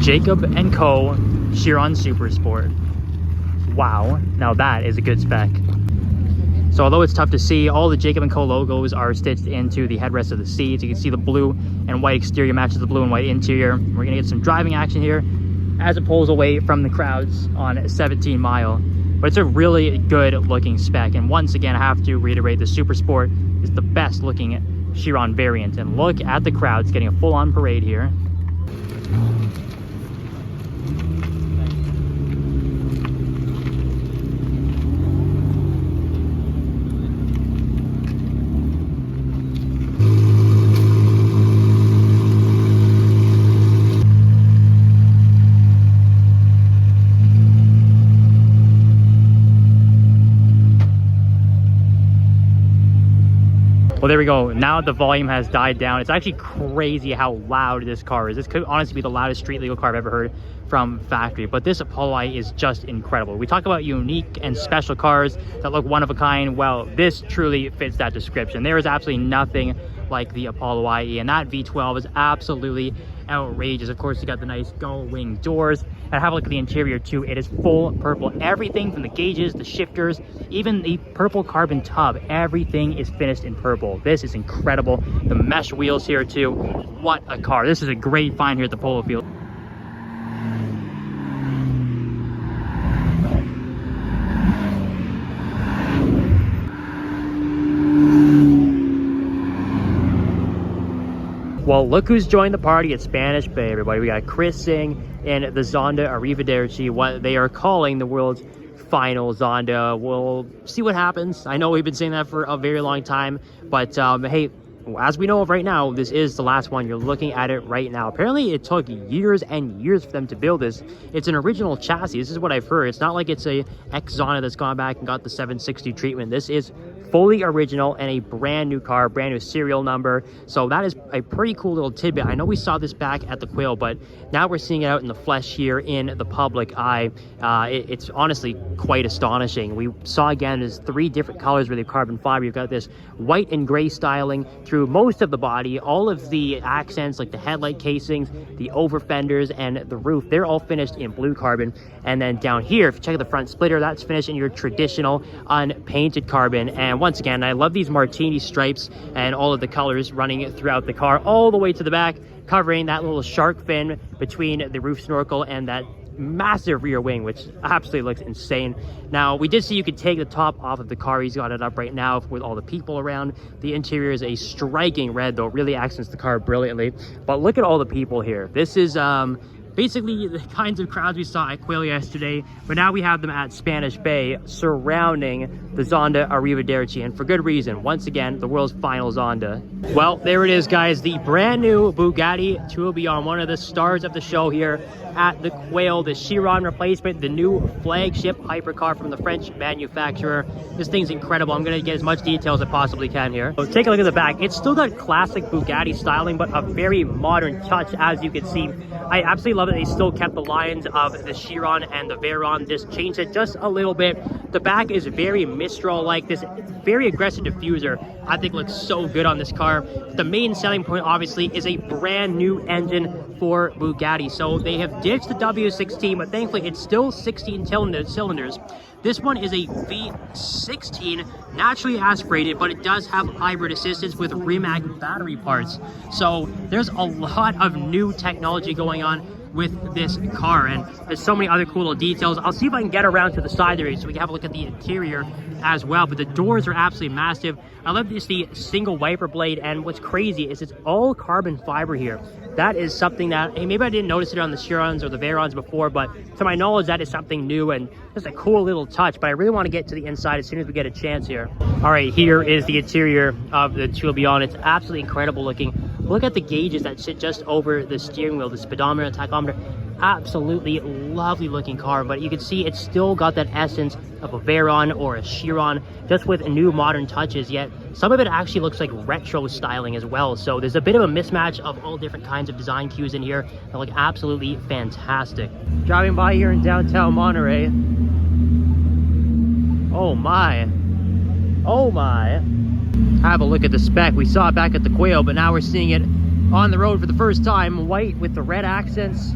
Jacob & Co. Chiron Super Sport. Wow, now that is a good spec. So although it's tough to see, all the Jacob & Co. logos are stitched into the headrest of the seats. You can see the blue and white exterior matches the blue and white interior. We're gonna get some driving action here as it pulls away from the crowds on 17 Mile. But it's a really good looking spec. And once again, I have to reiterate, the Super Sport is the best looking Chiron variant. And look at the crowds getting a full-on parade here. Well, there we go. Now the volume has died down. It's actually crazy how loud this car is. This could honestly be the loudest street legal car I've ever heard from factory. But this Apollo I is just incredible. We talk about unique and special cars that look one of a kind. Well, this truly fits that description. There is absolutely nothing like the Apollo IE, and that V12 is absolutely outrageous. Of course, you got the nice gull wing doors, and have a look at the interior too. It is full purple. Everything from the gauges, the shifters, even the purple carbon tub, everything is finished in purple. This is incredible. The mesh wheels here too. What a car. This is a great find here at the Polo Field. Well, look who's joined the party at Spanish Bay, everybody. We got Chris Singh and the Zonda Arrivederci, what they are calling the world's final Zonda. We'll see what happens. I know we've been saying that for a very long time, but hey, as we know of right now, this is the last one. You're looking at it right now. Apparently, it took years and years for them to build this. It's an original chassis. This is what I've heard. It's not like it's a ex-Zonda that's gone back and got the 760 treatment. This is fully original and a brand new car, brand new serial number. So that is a pretty cool little tidbit. I know we saw this back at the Quail, but now we're seeing it out in the flesh here in the public eye. It's honestly quite astonishing. We saw again, there's 3 different colors with the carbon fiber. You've got this white and gray styling through most of the body. All of the accents, like the headlight casings, the over fenders, and the roof, they're all finished in blue carbon. And then down here, if you check out the front splitter, that's finished in your traditional unpainted carbon. And once again, I love these martini stripes and all of the colors running throughout the car all the way to the back, covering that little shark fin between the roof snorkel and that massive rear wing, which absolutely looks insane. Now, we did see you could take the top off of the car. He's got it up right now with all the people around. The interior is a striking red, though. It really accents the car brilliantly. But look at all the people here. This is basically the kinds of crowds we saw at Quail yesterday, but now we have them at Spanish Bay surrounding the Zonda Arrivederci, and for good reason. Once again, the world's final Zonda. Well, there it is, guys. The brand new Bugatti Tourbillon, one of the stars of the show here at the Quail, the Chiron replacement, the new flagship hypercar from the French manufacturer. This thing's incredible. I'm gonna get as much detail as I possibly can here. So take a look at the back. It's still got classic Bugatti styling, but a very modern touch, as you can see. I absolutely love that they still kept the lines of the Chiron and the Veyron, just changed it just a little bit. The back is very Mistral-like. This very aggressive diffuser, I think, looks so good on this car. The main selling point, obviously, is a brand new engine for Bugatti. So they have ditched the W16, but thankfully it's still 16 cylinders. This one is a V16, naturally aspirated, but it does have hybrid assistance with Rimac battery parts. So there's a lot of new technology going on with this car, and there's so many other cool little details. I'll see if I can get around to the side there so we can have a look at the interior as well, but the doors are absolutely massive. I love this, the single wiper blade, and what's crazy is it's all carbon fiber here. That is something that, hey, maybe I didn't notice it on the Chirons or the Veyrons before, but to my knowledge, that is something new and just a cool little touch. But I really want to get to the inside as soon as we get a chance here. All right, here is the interior of the Tourbillon. It's absolutely incredible looking. Look at the gauges that sit just over the steering wheel, the speedometer, tachometer. Absolutely lovely looking car, but you can see it's still got that essence of a Veyron or a Chiron, just with new modern touches, yet some of it actually looks like retro styling as well. So there's a bit of a mismatch of all different kinds of design cues in here that look absolutely fantastic. Driving by here in downtown Monterey. Oh my. Oh my. Have a look at the spec. We saw it back at the Quail, but now we're seeing it on the road for the first time. White with the red accents.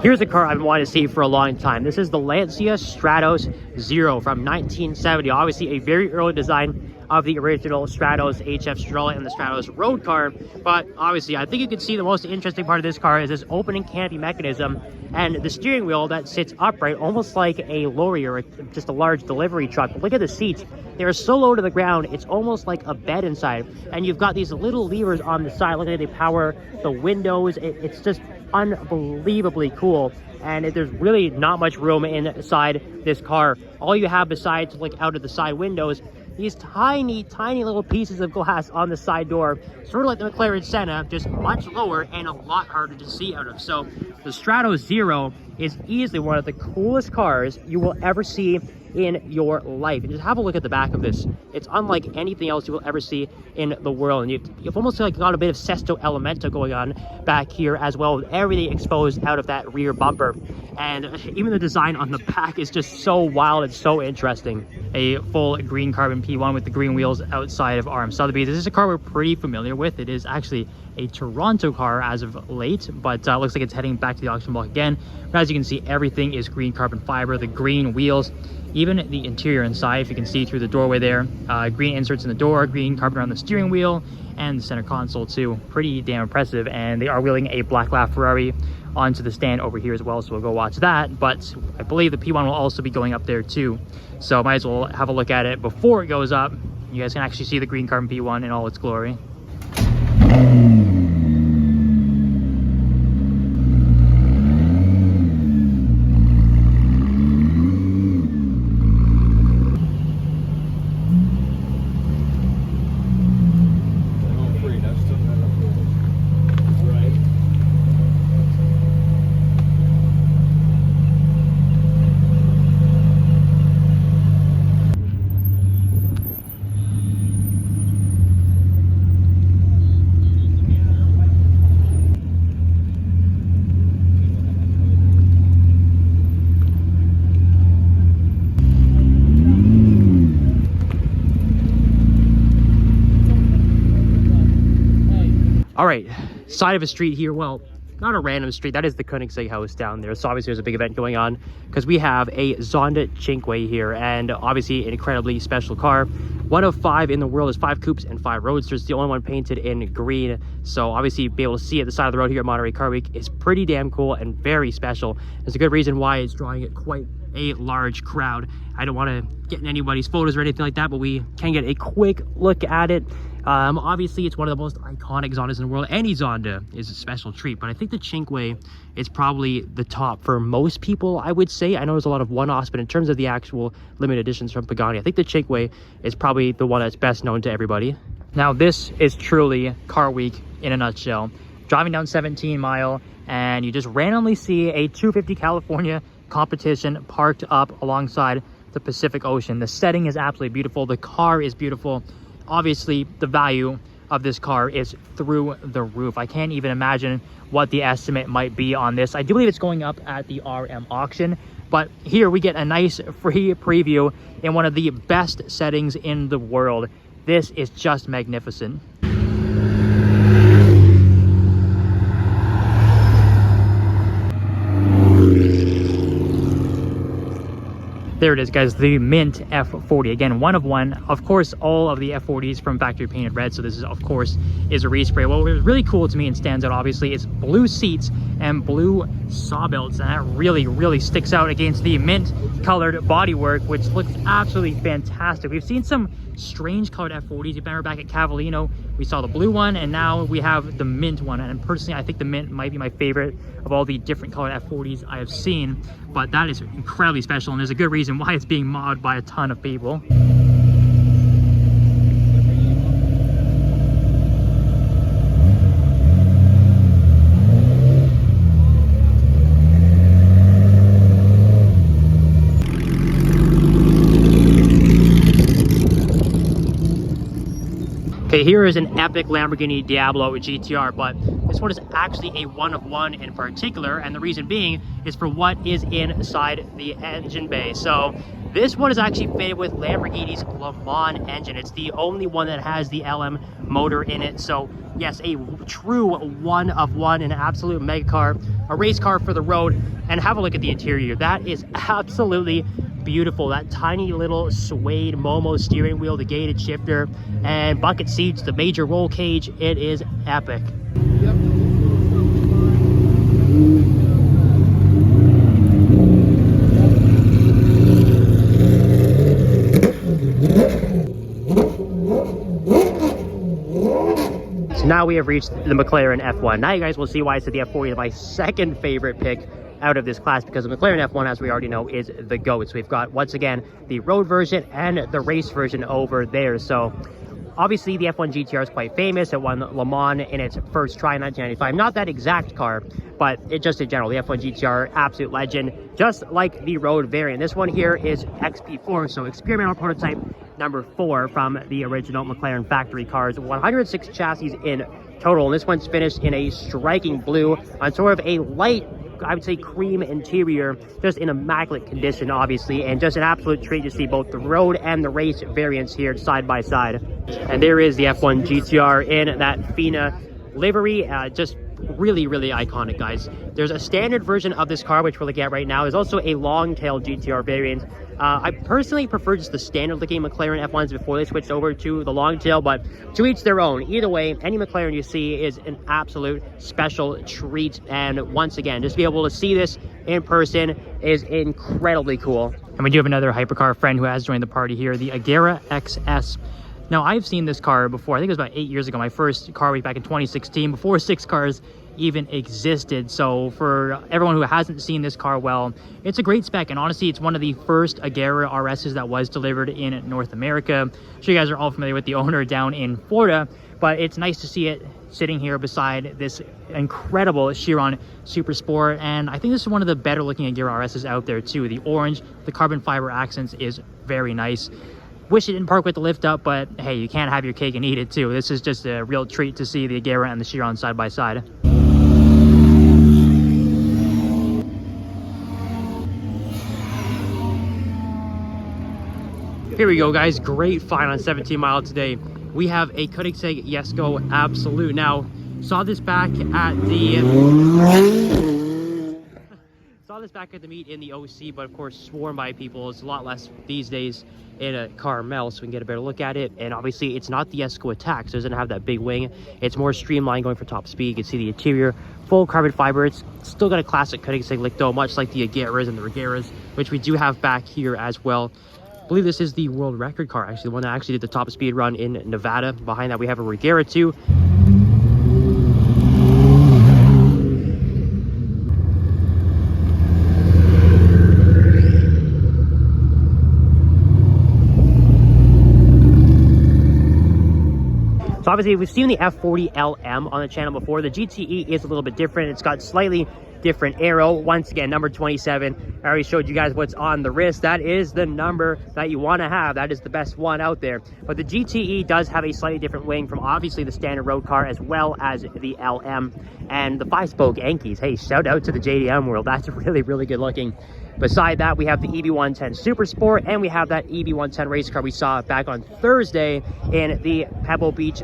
Here's a car I've been wanting to see for a long time. This is the Lancia Stratus Zero from 1970. Obviously a very early design of the original Stratos HF stroller and the Stratos road car. But obviously I think you can see the most interesting part of this car is this opening canopy mechanism and the steering wheel that sits upright, almost like a lorry or just a large delivery truck. But look at the seats. They're so low to the ground, it's almost like a bed inside. And you've got these little levers on the side. Look at they power the windows. It's just unbelievably cool. And there's really not much room inside this car. All you have besides like out of the side windows, these tiny little pieces of glass on the side door, sort of like the McLaren Senna, just much lower and a lot harder to see out of. So the Stratos Zero is easily one of the coolest cars you will ever see in your life. And just have a look at the back of this. It's unlike anything else you will ever see in the world. And you've almost like got a bit of Sesto Elemento going on back here as well, with everything exposed out of that rear bumper. And even the design on the back is just so wild and so interesting. A full green carbon P1 with the green wheels outside of RM Sotheby's. This is a car we're pretty familiar with. It is actually a Toronto car as of late, but looks like it's heading back to the auction block again. But as you can see, everything is green carbon fiber, the green wheels, even the interior inside, if you can see through the doorway there, green inserts in the door, green carbon around the steering wheel and the center console too. Pretty damn impressive. And they are wheeling a black Ferrari onto the stand over here as well, so we'll go watch that. But I believe the P1 will also be going up there too, so might as well have a look at it before it goes up. You guys can actually see the green carbon P1 in all its glory. All right, side of a street here. Well, not a random street. That is the Koenigsegg house down there. So obviously there's a big event going on because we have a Zonda Cinque here, and obviously an incredibly special car. One of 5 in the world. Is 5 coupes and 5 roadsters. The only one painted in green. So obviously be able to see at the side of the road here at Monterey Car Week is pretty damn cool and very special. There's a good reason why it's drawing quite a large crowd. I don't want to get in anybody's photos or anything like that, but we can get a quick look at it. Obviously it's one of the most iconic Zondas in the world. Any Zonda is a special treat, but I think the Cinque is probably the top for most people, I would say. I know there's a lot of one-offs, but in terms of the actual limited editions from Pagani, I think the Cinque is probably the one that's best known to everybody. Now this is truly Car Week in a nutshell. Driving down 17 Mile and you just randomly see a 250 California competition parked up alongside the Pacific Ocean. The setting is absolutely beautiful. The car is beautiful. Obviously the value of this car is through the roof. I can't even imagine what the estimate might be on this. I do believe it's going up at the RM auction, but here we get a nice free preview in one of the best settings in the world. This is just magnificent. There it is, guys, the Mint F40. Again, one of one. Of course, all of the F40s from factory painted red, so this is, of course, is a respray. What was really cool to me and stands out, obviously, is blue seats and blue saw belts, and that really sticks out against the mint colored bodywork, which looks absolutely fantastic. We've seen some strange colored F40s. You remember back at Cavallino, we saw the blue one, and now we have the mint one. And personally, I think the mint might be my favorite of all the different colored F40s I have seen, but that is incredibly special, and there's a good reason why it's being modded by a ton of people. Okay, here is an epic Lamborghini Diablo GTR, but this one is actually a one of one in particular, and the reason being is for what is inside the engine bay. So This one is actually fitted with Lamborghini's Le Mans engine. It's the only one that has the LM motor in it. So yes, a true one of one, an absolute mega car, a race car for the road. And have a look at the interior. That is absolutely beautiful. That tiny little suede Momo steering wheel, the gated shifter, and bucket seats, the major roll cage. It is epic. Yep. So now we have reached the McLaren F1. Now you guys will see why I said the F40 is my second favorite pick out of this class, because the McLaren F1, as we already know, is the GOAT. So we've got, once again, the road version and the race version over there. So obviously the F1 GTR is quite famous. It won Le Mans in its first try in 1995. Not that exact car, but it just in general, the F1 GTR, absolute legend, just like the road variant. This one here is XP4, so experimental prototype number 4 from the original McLaren factory cars. 106 chassis in total, and this one's finished in a striking blue on sort of a light, I would say, cream interior, just in immaculate condition, obviously, and just an absolute treat to see both the road and the race variants here side by side. And there is the F1 GTR in that FINA livery, just really iconic, guys. There's a standard version of this car, which we're looking at right now. There's also a long-tail GTR variant. I personally prefer just the standard-looking McLaren F1s before they switched over to the long-tail, but to each their own. Either way, any McLaren you see is an absolute special treat, and once again, just to be able to see this in person is incredibly cool. And we do have another hypercar friend who has joined the party here, the Agera XS. Now, I've seen this car before. I think it was about 8 years ago. My first car was back in 2016, before 6 cars even existed. So for everyone who hasn't seen this car, well, it's a great spec, and honestly, it's one of the first Agera RSs that was delivered in North America. I'm sure you guys are all familiar with the owner down in Florida, but it's nice to see it sitting here beside this incredible Chiron Super Sport. And I think this is one of the better looking Agera RSs out there too. The orange, the carbon fiber accents is very nice. Wish it didn't park with the lift up, but hey, you can't have your cake and eat it too. This is just a real treat to see the Agera and the Chiron side by side. Here we go, guys. Great find on 17 Mile today. We have a Koenigsegg Jesko Absolute. Now, saw this back at the meet in the OC, but of course sworn by people. It's a lot less these days in a Carmel, so we can get a better look at it. And obviously it's not the Jesko Attack, so it doesn't have that big wing. It's more streamlined, going for top speed. You can see the interior, full carbon fiber. It's still got a classic Koenigsegg look though, much like the Ageras and the Regeras, which we do have back here as well. I believe this is the world record car, actually, the one that actually did the top speed run in Nevada. Behind that we have a Regera 2. So obviously we've seen the F40 LM on the channel before. The GTE is a little bit different. It's got slightly different arrow. Once again, number 27. I already showed you guys what's on the wrist. That is the number that you want to have. That is the best one out there. But the GTE does have a slightly different wing from obviously the standard road car, as well as the LM and the 5-spoke Yankees. Hey, shout out to the JDM world. That's really good looking. Beside that, we have the EB110 Super Sport, and we have that EB110 race car we saw back on Thursday in the Pebble Beach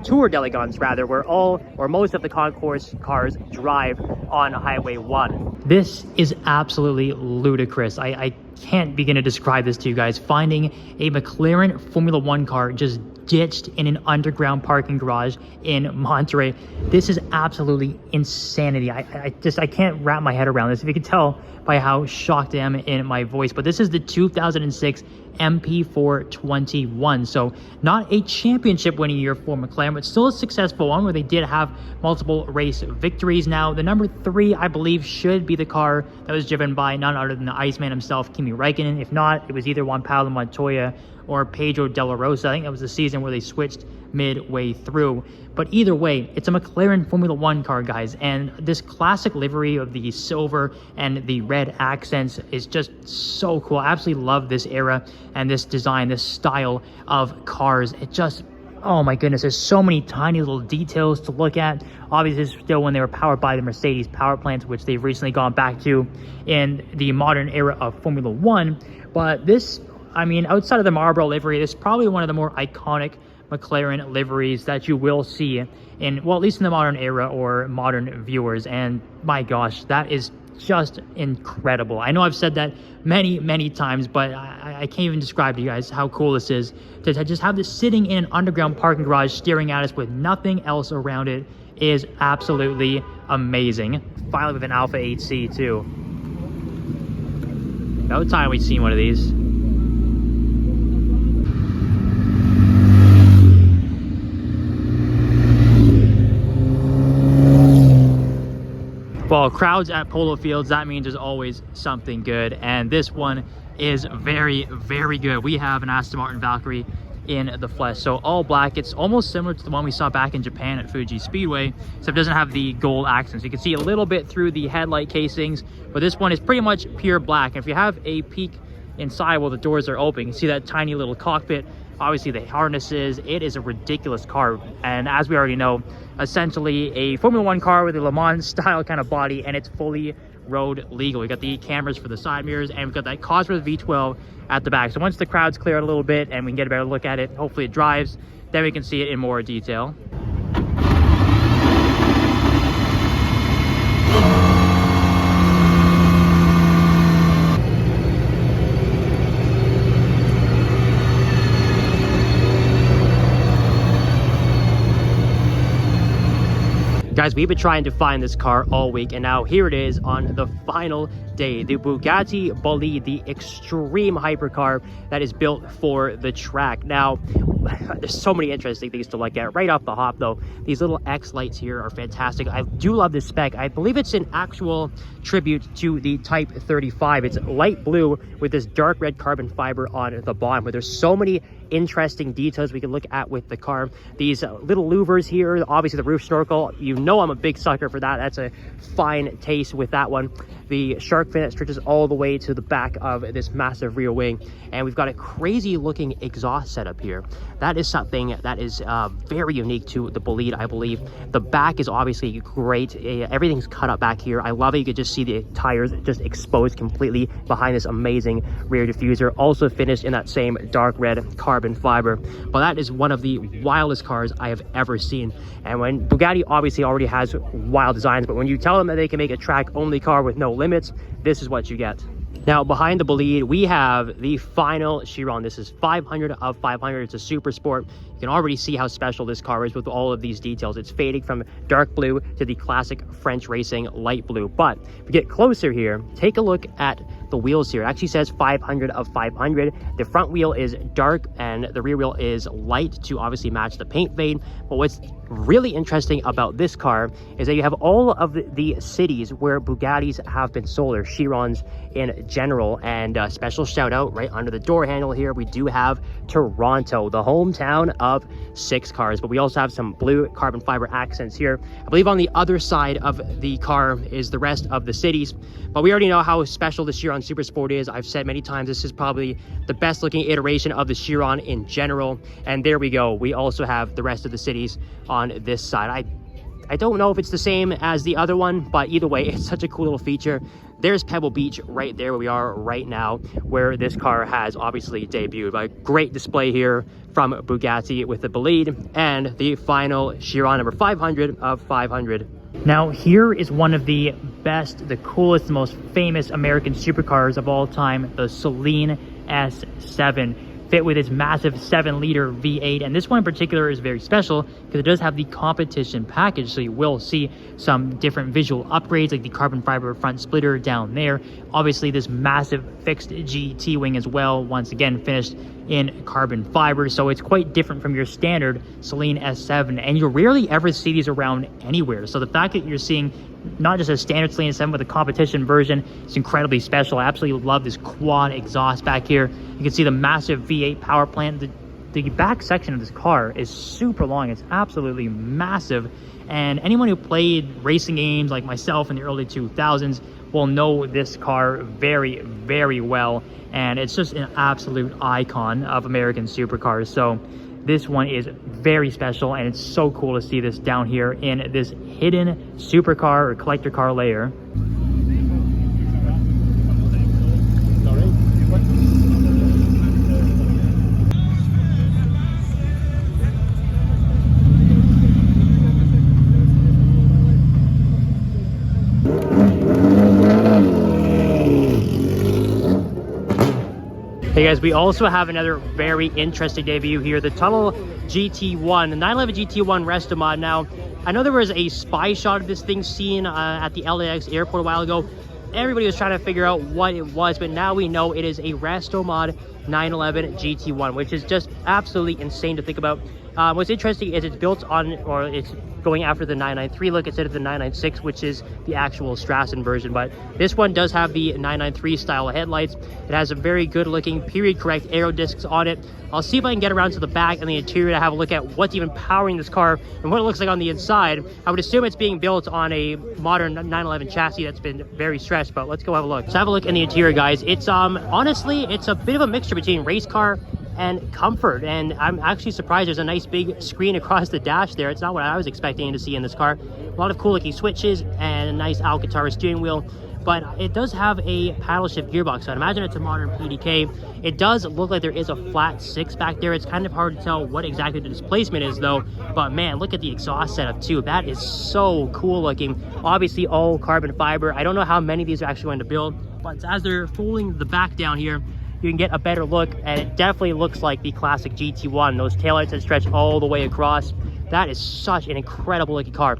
Tour d'Elegance, rather, where all or most of the concourse cars drive on Highway 1. This is absolutely ludicrous. I can't begin to describe this to you guys. Finding a McLaren Formula 1 car just ditched in an underground parking garage in Monterey. This is absolutely insanity. I can't wrap my head around this. If you can tell by how shocked I am in my voice, but this is the 2006 MP421. So not a championship winning year for McLaren, but still a successful one where they did have multiple race victories. Now, the number 3, I believe, should be the car that was driven by none other than the Iceman himself, Kimi Räikkönen. If not, it was either Juan Pablo Montoya or Pedro de la Rosa. I think that was the season where they switched midway through. But either way, it's a McLaren Formula 1 car, guys, and this classic livery of the silver and the red accents is just so cool. I absolutely love this era and this design, this style of cars. It just, Oh my goodness, there's so many tiny little details to look at. Obviously, this is still when they were powered by the Mercedes power plants, which they've recently gone back to in the modern era of Formula One. But this, I mean, outside of the Marlboro livery, this is probably one of the more iconic McLaren liveries that you will see in, well, at least in the modern era or modern viewers. And my gosh, that is just incredible. I know I've said that many times, but I can't even describe to you guys how cool this is to just have this sitting in an underground parking garage staring at us with nothing else around it. Is absolutely amazing. Finally with an Alpha 8C too. About time we've seen one of these. Well, crowds at polo fields, that means there's always something good, and this one is very good. We have an Aston Martin Valkyrie in the flesh, so all black. It's almost similar to the one we saw back in Japan at Fuji Speedway, so it doesn't have the gold accents. You can see a little bit through the headlight casings, but this one is pretty much pure black. And if you have a peek inside while the doors are open, you can see that tiny little cockpit, obviously the harnesses. It is a ridiculous car, and as we already know, essentially a Formula One car with a Le Mans style kind of body, and it's fully road legal. We got the cameras for the side mirrors, and we've got that Cosworth V12 at the back. So once the crowd's cleared a little bit and we can get a better look at it, hopefully it drives, then we can see it in more detail. Guys, we've been trying to find this car all week, and now here it is on the final day. The Bugatti Bolide, the extreme hypercar that is built for the track. Now, there's so many interesting things to look at. Right off the hop, though, these little X lights here are fantastic. I do love this spec. I believe it's an actual tribute to the Type 35. It's light blue with this dark red carbon fiber on the bottom, but there's so many interesting details we can look at with the car. These little louvers here, obviously the roof snorkel, you know I'm a big sucker for that. That's a fine taste with that one. The shark fin that stretches all the way to the back of this massive rear wing, and we've got a crazy looking exhaust setup here. That is something that is very unique to the Bolide, I believe. The back is obviously great. Everything's cut up back here. I love it. You could just see the tires just exposed completely behind this amazing rear diffuser, also finished in that same dark red carbon fiber. But that is one of the wildest cars I have ever seen. And when Bugatti obviously already has wild designs, but when you tell them that they can make a track only car with no limits, this is what you get. Now, behind the Bolide, we have the final Chiron. This is 500 of 500. It's a super sport. You can already see how special this car is with all of these details. It's fading from dark blue to the classic French racing light blue. But if we get closer here, take a look at the wheels here. It actually says 500 of 500. The front wheel is dark and the rear wheel is light to obviously match the paint fade. But what's really interesting about this car is that you have all of the cities where Bugattis have been sold, or Chirons in general. And a special shout out right under the door handle here, we do have Toronto, the hometown of 6 cars. But we also have some blue carbon fiber accents here. I believe on the other side of the car is the rest of the cities. But we already know how special the Chiron Super Sport is. I've said many times, this is probably the best looking iteration of the Chiron in general. And there we go. We also have the rest of the cities on this side. I don't know if it's the same as the other one, but either way, it's such a cool little feature. There's Pebble Beach right there where we are right now, where this car has obviously debuted. A great display here from Bugatti with the Bolide and the final Chiron number 500 of 500. Now, here is one of the best, the coolest, the most famous American supercars of all time, the Saleen S7. Fit with its massive 7-liter V8, and this one in particular is very special because it does have the competition package, so you will see some different visual upgrades like the carbon fiber front splitter down there. Obviously this massive fixed GT wing as well, once again finished in carbon fiber, so it's quite different from your standard Saleen S7, and you rarely ever see these around anywhere. So the fact that you're seeing not just a standard Saleen S7 with a competition version is incredibly special. I absolutely love this quad exhaust back here. You can see the massive V8 power plant. The back section of this car is super long. It's absolutely massive, and anyone who played racing games like myself in the early 2000s will know this car very well, and it's just an absolute icon of American supercars. So This one is very special, and it's so cool to see this down here in this hidden supercar or collector car layer. Hey guys, we also have another very interesting debut here, the Tunnel GT1, the 911 GT1 resto mod. Now, I know there was a spy shot of this thing seen at the LAX airport a while ago. Everybody was trying to figure out what it was, but now we know it is a resto mod 911 GT1, which is just absolutely insane to think about. What's interesting is it's built on, or it's going after the 993 look instead of the 996, which is the actual Strassen version. But this one does have the 993 style headlights. It has a very good looking period correct aero discs on it. I'll see if I can get around to the back and the interior to have a look at what's even powering this car and what it looks like on the inside. I would assume it's being built on a modern 911 chassis that's been very stretched, but let's go have a look. So have a look in the interior, guys. It's honestly, it's a bit of a mixture between race car and comfort, and I'm actually surprised there's a nice big screen across the dash there. It's not what I was expecting to see in this car. A lot of cool looking switches and a nice Alcantara steering wheel, but it does have a paddle shift gearbox, so I'd imagine it's a modern PDK. It does look like there is a flat 6 back there. It's kind of hard to tell what exactly the displacement is though, but man, look at the exhaust setup too. That is so cool looking. Obviously all carbon fiber. I don't know how many of these are actually going to build, but as they're folding the back down here, you can get a better look, and it definitely looks like the classic GT1. Those taillights that stretch all the way across. That is such an incredible looking car.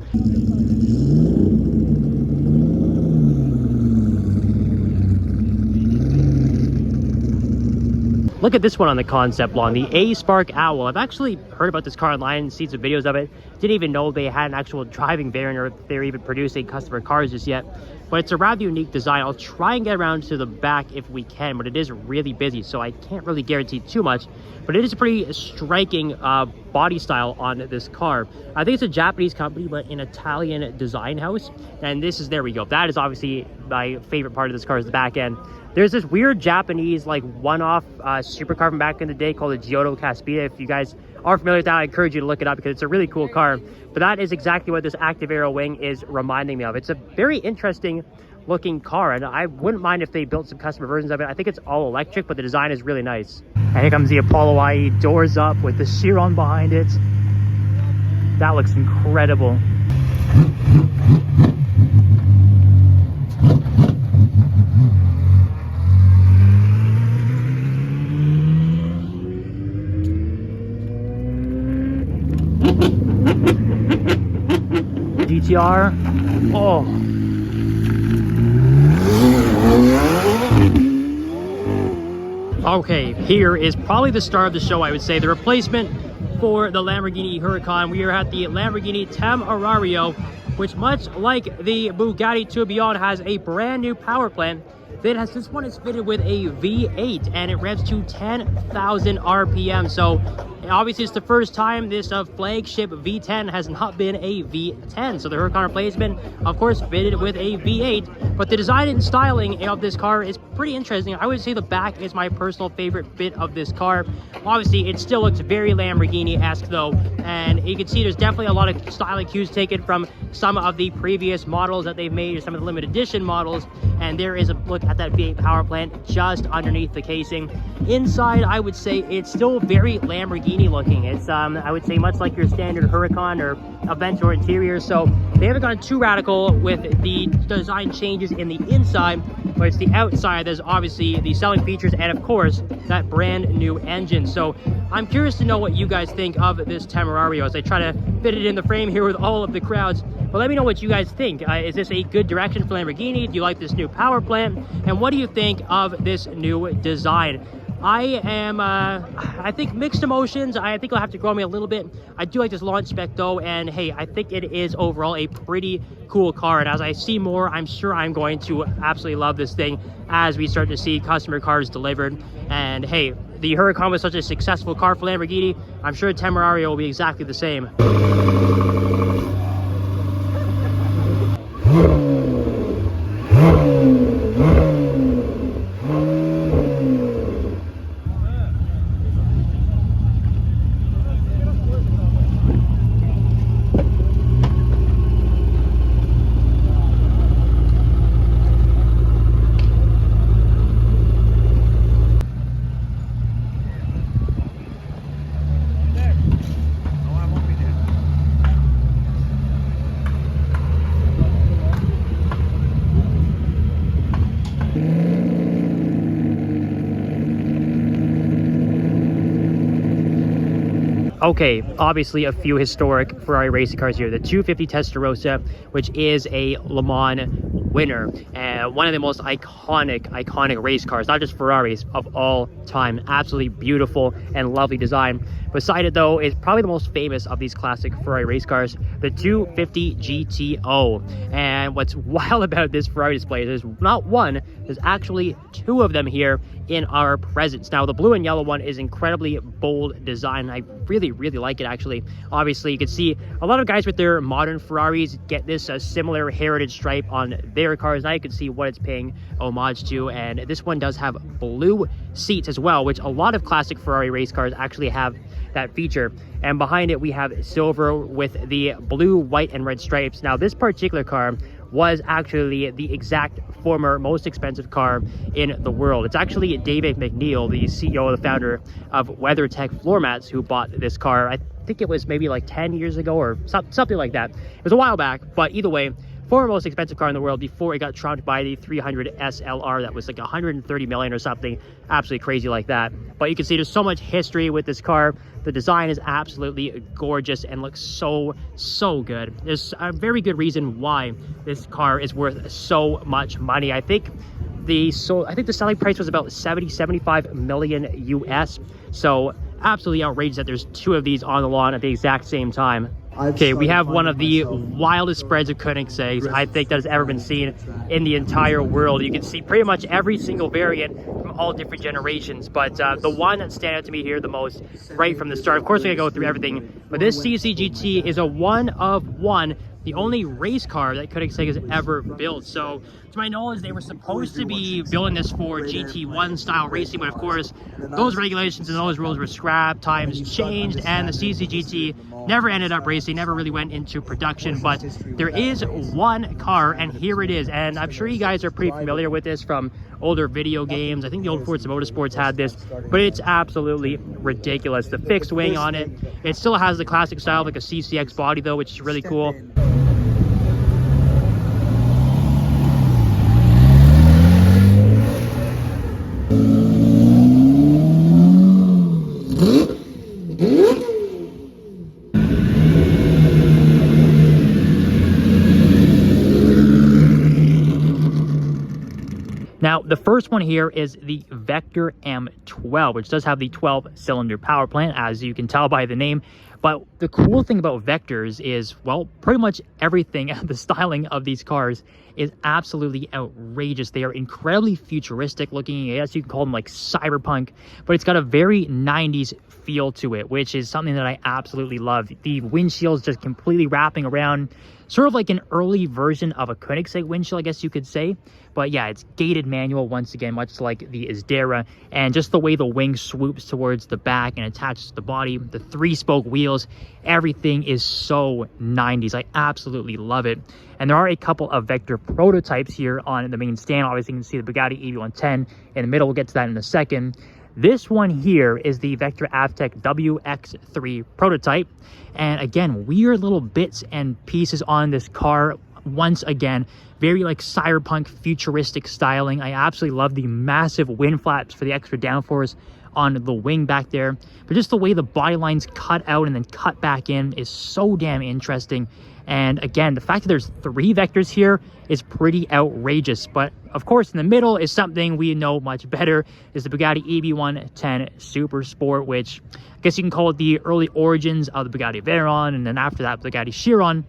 Look at this one on the concept lawn, the A-Spark Owl. I've actually heard about this car online and seen some videos of it. Didn't even know they had an actual driving variant or if they're even producing customer cars just yet. But it's a rather unique design. I'll try and get around to the back if we can, but it is really busy, so I can't really guarantee too much. But it is a pretty striking body style on this car. I think it's a Japanese company, but an Italian design house. And this is, there we go. That is obviously my favorite part of this car, is the back end. There's this weird Japanese, like, one-off supercar from back in the day called the Giotto Caspita. If you guys are familiar with that, I encourage you to look it up because it's a really cool car. But that is exactly what this active aero wing is reminding me of. It's a very interesting looking car, and I wouldn't mind if they built some customer versions of it. I think it's all electric, but the design is really nice. And here comes the Apollo IE, doors up with the Chiron behind it. That looks incredible. GTR. Oh. Okay, here is probably the star of the show, I would say. The replacement for the Lamborghini Huracan. We are at the Lamborghini Temerario, which, much like the Bugatti Tourbillon, has a brand new power plant. This one is fitted with a V8 and it revs to 10,000 RPM. So obviously it's the first time this flagship V10 has not been a V10. So the Huracan replacement, of course, fitted with a V8. But the design and styling of this car is pretty interesting. I would say the back is my personal favorite bit of this car. Obviously, it still looks very Lamborghini-esque though. And you can see there's definitely a lot of styling cues taken from some of the previous models that they've made, or some of the limited edition models. And there is a look at that V8 power plant just underneath the casing. Inside, I would say it's still very Lamborghini looking. It's I would say much like your standard Huracan or Aventador interior. So they haven't gone too radical with the design changes in the inside, but it's the outside. There's obviously the selling features and of course that brand new engine. So I'm curious to know what you guys think of this Temerario as I try to fit it in the frame here with all of the crowds. But let me know what you guys think. Is this a good direction for Lamborghini? Do you like this new power plant? And what do you think of this new design? I am, I think mixed emotions. I think I'll have to grow me a little bit. I do like this launch spec though, and hey, I think it is overall a pretty cool car. And as I see more, I'm sure I'm going to absolutely love this thing as we start to see customer cars delivered. And hey, the Huracan was such a successful car for Lamborghini. I'm sure Temerario will be exactly the same. Okay, obviously a few historic Ferrari racing cars here. The 250 Testarossa, which is a Le Mans winner, and one of the most iconic race cars, not just Ferraris, of all time. Absolutely beautiful and lovely design. Beside it, though, is probably the most famous of these classic Ferrari race cars, the 250 GTO. And what's wild about this Ferrari display is there's not one, there's actually two of them here in our presence. Now, the blue and yellow one is incredibly bold design. I really like it, actually. Obviously, you can see a lot of guys with their modern Ferraris get this similar heritage stripe on their cars. Now you can see what it's paying homage to, and this one does have blue seats as well, which a lot of classic Ferrari race cars actually have that feature. And behind it, we have silver with the blue, white, and red stripes. Now, this particular car was actually the exact former most expensive car in the world. It's actually David McNeil, the CEO and the founder of WeatherTech Floor Mats, who bought this car. I think it was maybe like 10 years ago or something like that. It was a while back, but either way, former most expensive car in the world before it got trumped by the 300 SLR that was like 130 million or something absolutely crazy like that. But you can see there's so much history with this car. The design is absolutely gorgeous and looks so good. There's a very good reason why this car is worth so much money. I think the selling price was about 75 million US. So absolutely outrageous that there's two of these on the lawn at the exact same time. Okay, we have one of the wildest spreads of Koenigseggs I think that has ever been seen in the entire world. You can see pretty much every single variant from all different generations, but the one that stands out to me here the most right from the start, of course we're gonna go through everything, but this CCGT is a one of one, the only race car that Koenigsegg has ever built. So to my knowledge, they were supposed to be building this for GT1 style racing, but of course those regulations and those rules were scrapped, times changed, and the CCGT never ended up racing, never really went into production. But there is one car, and here it is. And I'm sure you guys are pretty familiar with this from older video games. I think the old Forza Motorsports had this, but it's absolutely ridiculous. The fixed wing on it, it still has the classic style, like a CCX body though, which is really cool. Now, the first one here is the Vector M12, which does have the 12-cylinder power plant, as you can tell by the name. But the cool thing about Vectors is, well, pretty much everything, the styling of these cars is absolutely outrageous. They are incredibly futuristic looking. I guess you can call them like cyberpunk, but it's got a very 90s feel to it, which is something that I absolutely love. The windshield's just completely wrapping around, sort of like an early version of a Koenigsegg windshield, I guess you could say. But yeah, it's gated manual once again, much like the Isdera, and just the way the wing swoops towards the back and attaches to the body, the 3-spoke wheels, everything is so 90s. I absolutely love it. And there are a couple of Vector prototypes here on the main stand. Obviously, you can see the Bugatti EV110 in the middle. We'll get to that in a second. This one here is the Vector Avtec WX3 prototype. And again, weird little bits and pieces on this car. Once again, very like cyberpunk futuristic styling. I absolutely love the massive wind flaps for the extra downforce on the wing back there. But just the way the body lines cut out and then cut back in is so damn interesting. And again, the fact that there's 3 Vectors here is pretty outrageous. But of course, in the middle is something we know much better, is the Bugatti EB110 Super Sport, which I guess you can call it the early origins of the Bugatti Veyron, and then after that, Bugatti Chiron.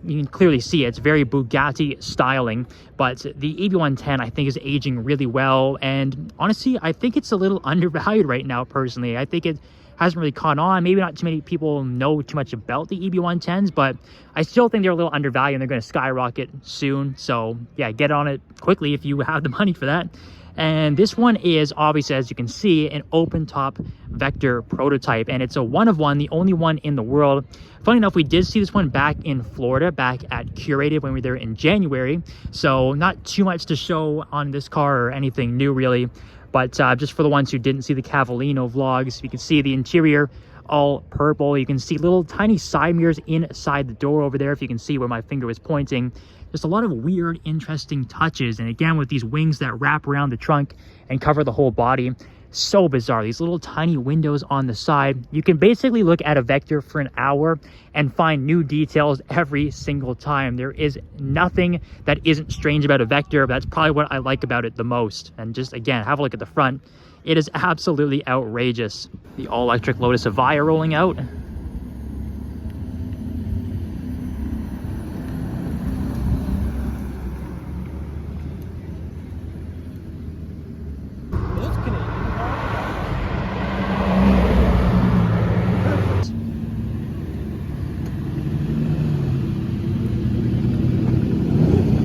You can clearly see it's very Bugatti styling, but the EB110 I think is aging really well. And honestly, I think it's a little undervalued right now, personally. I think it hasn't really caught on. Maybe not too many people know too much about the EB110s, but I still think they're a little undervalued and they're going to skyrocket soon. So yeah, get on it quickly if you have the money for that. And this one is obviously, as you can see, an open top Vector prototype, and it's a one of one, the only one in the world. Funny enough, we did see this one back in Florida, back at Curated when we were there in January. So not too much to show on this car or anything new really. But just for the ones who didn't see the Cavallino vlogs, you can see the interior all purple. You can see little tiny side mirrors inside the door over there, if you can see where my finger was pointing. Just a lot of weird, interesting touches. And again, with these wings that wrap around the trunk and cover the whole body, So bizarre. These little tiny windows on the side. You can basically look at a Vector for an hour and find new details every single time. There is nothing that isn't strange about a Vector. That's probably what I like about it the most. And just again, have a look at the front. It is absolutely outrageous. The all-electric Lotus Evija rolling out.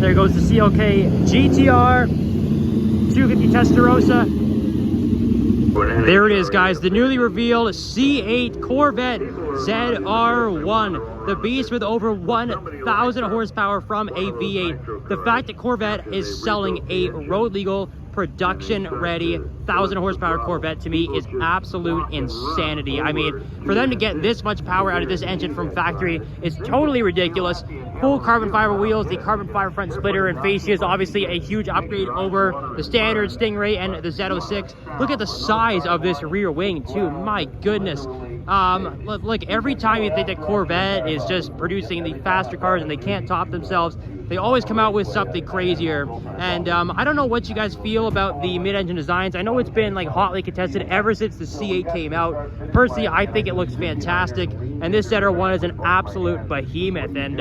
There goes the CLK GTR 250 Testarossa. There it is, guys, the newly revealed C8 Corvette ZR1, the beast with over 1,000 horsepower from a V8. The fact that Corvette is selling a road legal, production ready 1,000 horsepower Corvette to me is absolute insanity. I mean, for them to get this much power out of this engine from factory is totally ridiculous. Full carbon fiber wheels, the carbon fiber front splitter and fascia is obviously a huge upgrade over the standard Stingray and the Z06. Look at the size of this rear wing too, my goodness. Look, every time you think that Corvette is just producing the faster cars and they can't top themselves, they always come out with something crazier. And I don't know what you guys feel about the mid-engine designs. I know it's been like hotly contested ever since the C8 came out. Personally, I think it looks fantastic, and this ZR1 is an absolute behemoth. And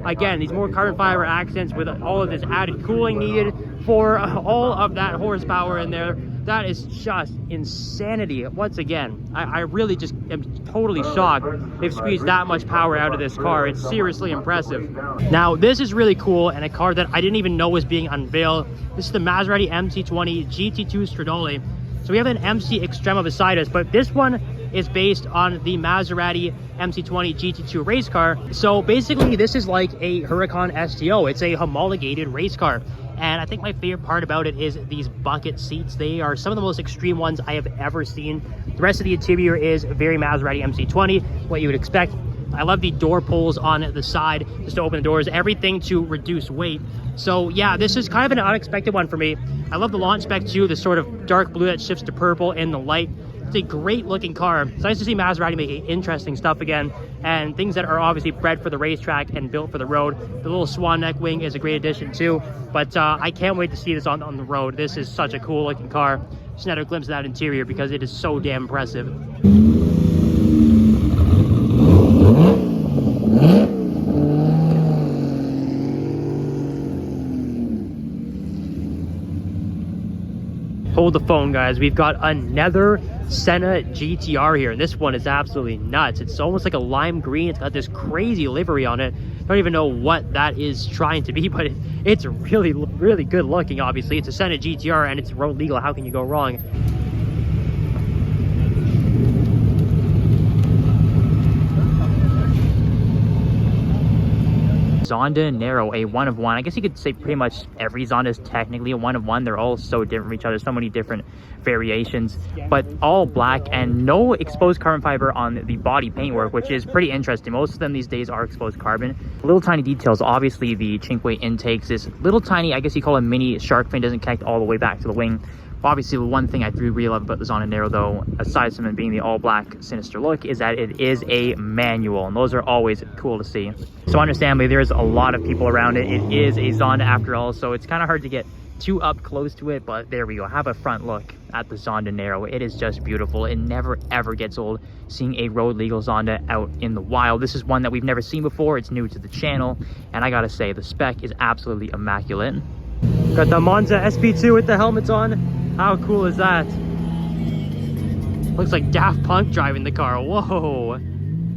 again, these more carbon fiber accents with all of this added cooling needed for all of that horsepower in there. That is just insanity. Once again, I really just am totally shocked they've squeezed that much power out of this car. It's seriously impressive. Now, this is really cool, and a car that I didn't even know was being unveiled. This is the Maserati MC20 GT2 Stradale. So we have an MC Extrema beside us, but this one is based on the Maserati MC20 GT2 race car. So basically, this is like a Huracan STO. It's a homologated race car. And I think my favorite part about it is these bucket seats. They are some of the most extreme ones I have ever seen. The rest of the interior is very Maserati MC20, what you would expect. I love the door pulls on the side just to open the doors, everything to reduce weight. So yeah, this is kind of an unexpected one for me. I love the launch spec too, the sort of dark blue that shifts to purple in the light. It's a great looking car. It's nice to see Maserati making interesting stuff again, and things that are obviously bred for the racetrack and built for the road. The little swan neck wing is a great addition too, but I can't wait to see this on the road. This is such a cool looking car. Just another glimpse of that interior because it is so damn impressive. Hold the phone, guys. We've got another Senna GTR here, and this one is absolutely nuts. It's almost like a lime green. It's got this crazy livery on it. I don't even know what that is trying to be, but it's really, really good looking. Obviously, it's a Senna GTR and it's road legal. How can you go wrong? Zonda Nero, a one of one. I guess you could say pretty much every Zonda is technically a one of one. They're all so different from each other, so many different variations, but all black and no exposed carbon fiber on the body paintwork, which is pretty interesting. Most of them these days are exposed carbon. Little tiny details, obviously the Cinque intakes, this little tiny, I guess you call it a mini shark fin, doesn't connect all the way back to the wing. Obviously, the one thing I do really love about the Zonda Nero, though, aside from it being the all-black sinister look, is that it is a manual, and those are always cool to see. So understandably, there's a lot of people around it. It is a Zonda after all, so it's kind of hard to get too up close to it, but there we go. Have a front look at the Zonda Nero. It is just beautiful. It never, ever gets old seeing a road legal Zonda out in the wild. This is one that we've never seen before. It's new to the channel, and I gotta say, the spec is absolutely immaculate. Got the Monza SP2 with the helmets on. How cool is that? Looks like Daft Punk driving the car. Whoa.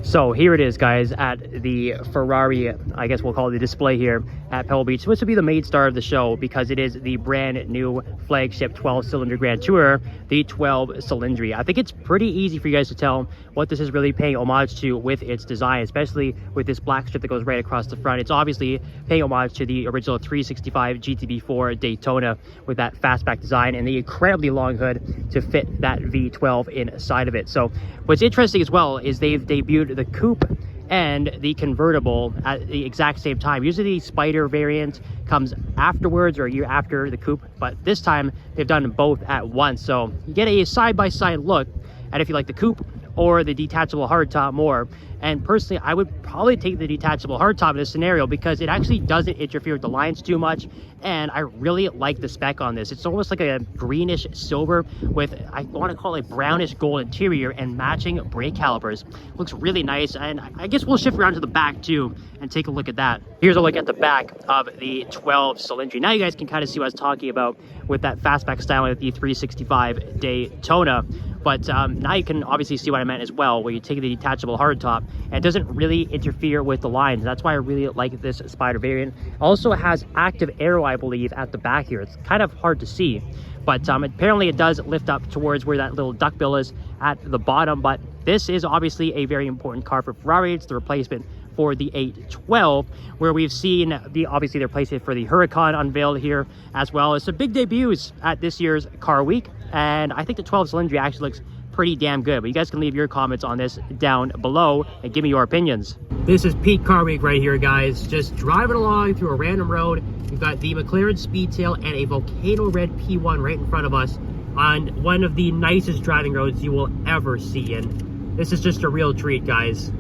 So here it is, guys, at the Ferrari, I guess we'll call it the display here at Pebble Beach. This will be the main star of the show because it is the brand new flagship 12-cylinder Grand Tourer, the 12 Cylindri. I think it's pretty easy for you guys to tell what this is really paying homage to with its design, especially with this black strip that goes right across the front. It's obviously paying homage to the original 365 GTB4 Daytona with that fastback design and the incredibly long hood to fit that V12 inside of it. So what's interesting as well is they've debuted the coupe and the convertible at the exact same time. Usually the Spider variant comes afterwards or a year after the coupe, but this time they've done both at once. So you get a side-by-side look at if you like the coupe or the detachable hardtop more. And personally, I would probably take the detachable hardtop in this scenario because it actually doesn't interfere with the lines too much. And I really like the spec on this. It's almost like a greenish silver with, I want to call it brownish gold interior and matching brake calipers. Looks really nice. And I guess we'll shift around to the back too and take a look at that. Here's a look at the back of the 12 Cylindri. Now you guys can kind of see what I was talking about with that fastback styling of the 365 Daytona. But now you can obviously see what I meant as well, where you take the detachable hardtop and it doesn't really interfere with the lines. That's why I really like this Spider variant. Also, it has active aero, I believe, at the back here. It's kind of hard to see, but apparently it does lift up towards where that little duckbill is at the bottom. But this is obviously a very important car for Ferrari. It's the replacement for the 812, where we've seen obviously the replacement for the Huracan unveiled here as well. It's some big debuts at this year's Car Week, and I think the 12 Cylindri actually looks pretty damn good. But you guys can leave your comments on this down below and give me your opinions. This is peak Car Week right here, guys. Just driving along through a random road. We've got the McLaren Speedtail and a Volcano Red P1 right in front of us on one of the nicest driving roads you will ever see. And this is just a real treat, guys.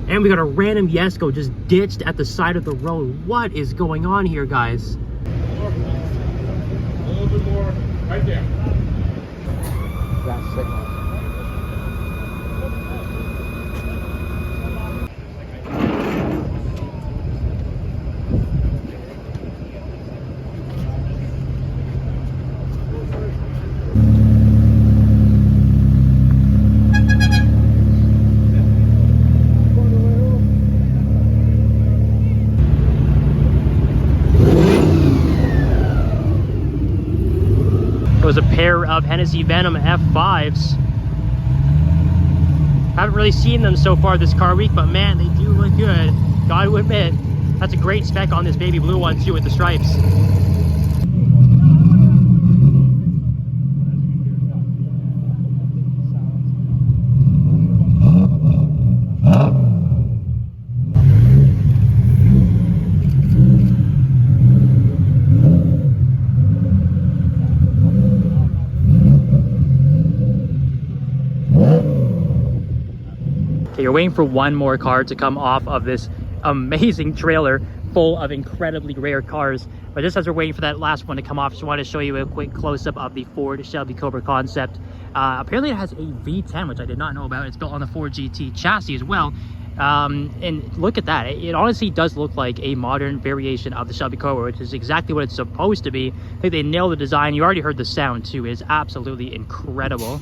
And we got a random Jesko just ditched at the side of the road. What is going on here, guys? A little bit more, right there. That's signal. Was a pair of Hennessy Venom F5s. Haven't really seen them so far this Car Week, but man, they do look good. Gotta admit, that's a great spec on this baby blue one too with the stripes. You're waiting for one more car to come off of this amazing trailer full of incredibly rare cars. But just as we're waiting for that last one to come off, just want to show you a quick close-up of the Ford Shelby Cobra concept. Apparently it has a V10, which I did not know about. It's built on the Ford GT chassis as well. And look at that. It honestly does look like a modern variation of the Shelby Cobra, which is exactly what it's supposed to be. I think they nailed the design. You already heard the sound too. It is absolutely incredible.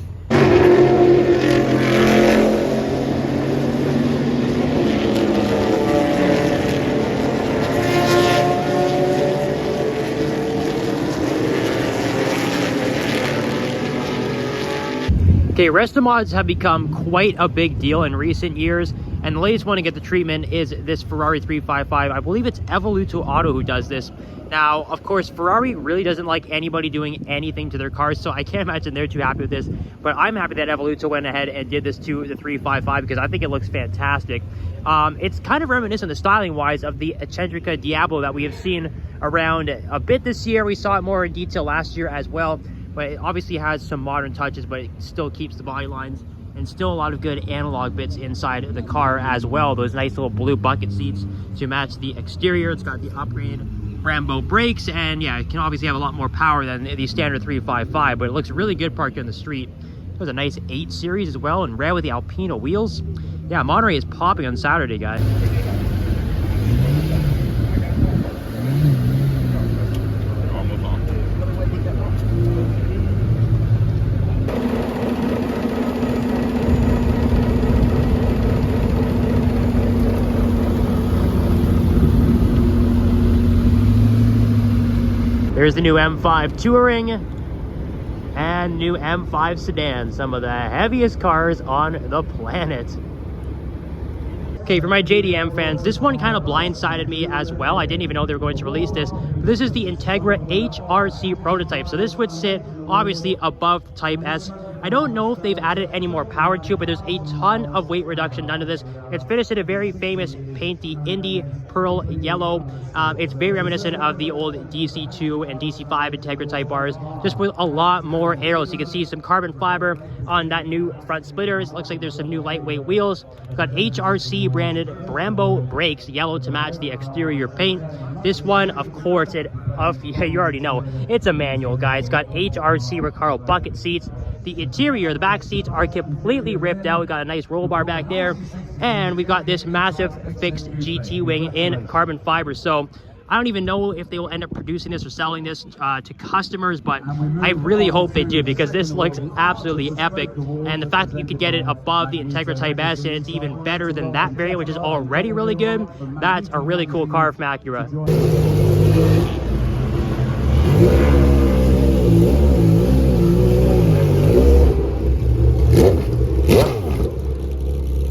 Okay, resto mods have become quite a big deal in recent years, and the latest one to get the treatment is this Ferrari 355. I believe it's Evoluto Auto who does this. Now, of course, Ferrari really doesn't like anybody doing anything to their cars, so I can't imagine they're too happy with this. But I'm happy that Evoluto went ahead and did this to the 355 because I think it looks fantastic. It's kind of reminiscent, the styling-wise, of the Eccentrica Diablo that we have seen around a bit this year. We saw it more in detail last year as well. But it obviously has some modern touches, but it still keeps the body lines and still a lot of good analog bits inside the car as well. Those nice little blue bucket seats to match the exterior. It's got the upgraded Brembo brakes, and yeah, it can obviously have a lot more power than the standard 355, but it looks really good parked on the street. It was a nice 8 Series as well, and red with the Alpino wheels. Yeah, Monterey is popping on Saturday, guys. There's the new M5 Touring and new M5 Sedan, some of the heaviest cars on the planet. Okay, for my JDM fans, this one kind of blindsided me as well. I didn't even know they were going to release this. This is the Integra HRC prototype. So this would sit obviously above the Type S. I don't know if they've added any more power to it, but there's a ton of weight reduction done to this. It's finished in a very famous painty Indy pearl yellow. It's very reminiscent of the old DC2 and DC5 Integra Type bars, just with a lot more arrows. You can see some carbon fiber on that new front splitters. Looks like there's some new lightweight wheels. We've got HRC branded Brembo brakes, yellow to match the exterior paint. This one, of course, you already know, it's a manual, guys. It's got HRC Recaro bucket seats. The interior, the back seats are completely ripped out. We got a nice roll bar back there, and we've got this massive fixed GT wing in carbon fiber. So I don't even know if they will end up producing this or selling this to customers, but I really hope they do, because this looks absolutely epic. And the fact that you could get it above the Integra Type S, and it's even better than that variant, which is already really good, that's a really cool car from Acura.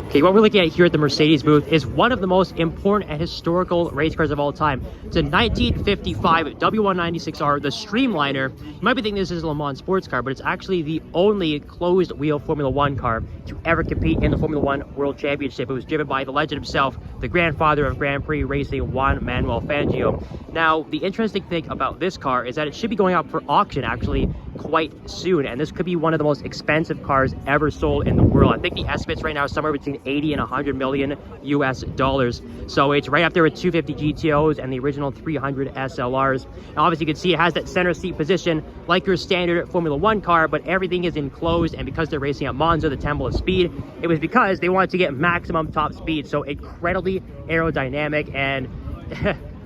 Okay, what we're looking at here at the Mercedes booth is one of the most important and historical race cars of all time. It's a 1955 W196R, the Streamliner. You might be thinking this is a Le Mans sports car, but it's actually the only closed-wheel Formula One car to ever compete in the Formula One World Championship. It was driven by the legend himself, the grandfather of Grand Prix racing, Juan Manuel Fangio. Now, the interesting thing about this car is that it should be going up for auction actually quite soon, and this could be one of the most expensive cars ever sold in the world. I think the estimates right now are somewhere between 80 and 100 million US dollars. So it's right up there with 250 GTOs and the original 300 SLRs. Now, obviously you can see it has that center seat position like your standard Formula One car, but everything is enclosed, and because they're racing at Monza, the Temple of Speed, it was because they wanted to get maximum top speed. So incredibly aerodynamic, and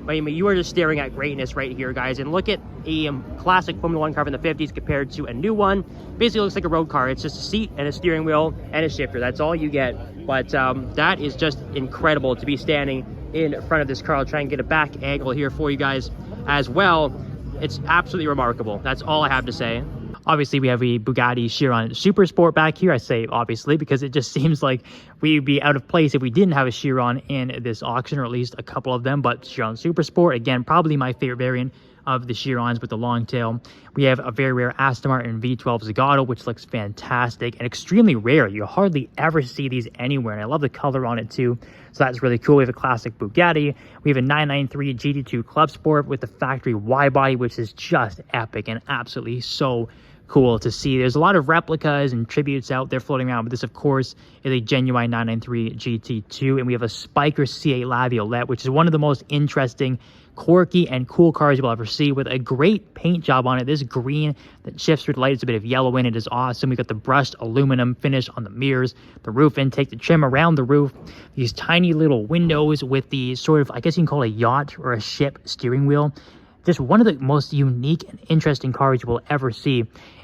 I mean, you are just staring at greatness right here, guys. And look at a classic Formula One car from the 50s compared to a new one. Basically looks like a road car. It's just a seat and a steering wheel and a shifter. That's all you get. But that is just incredible to be standing in front of this car. I'll try and get a back angle here for you guys as well. It's absolutely remarkable. That's all I have to say. Obviously, we have a Bugatti Chiron Super Sport back here. I say obviously because it just seems like we'd be out of place if we didn't have a Chiron in this auction, or at least a couple of them. But Chiron Super Sport, again, probably my favorite variant of the Chirons with the long tail. We have a very rare Aston Martin V12 Zagato, which looks fantastic and extremely rare. You hardly ever see these anywhere, and I love the color on it too. So that's really cool. We have a classic Bugatti. We have a 993 GT2 Club Sport with the factory wide body, which is just epic and absolutely so cool to see. There's a lot of replicas and tributes out there floating around, but this, of course, is a genuine 993 GT2. And we have a Spiker C8 La Violette, which is one of the most interesting, quirky, and cool cars you'll ever see, with a great paint job on it. This green that shifts through the light, it's a bit of yellow in it, is awesome. We got the brushed aluminum finish on the mirrors, the roof intake, the trim around the roof, these tiny little windows with the sort of, I guess you can call it a yacht or a ship steering wheel. Just one of the most unique and interesting cars you will ever see.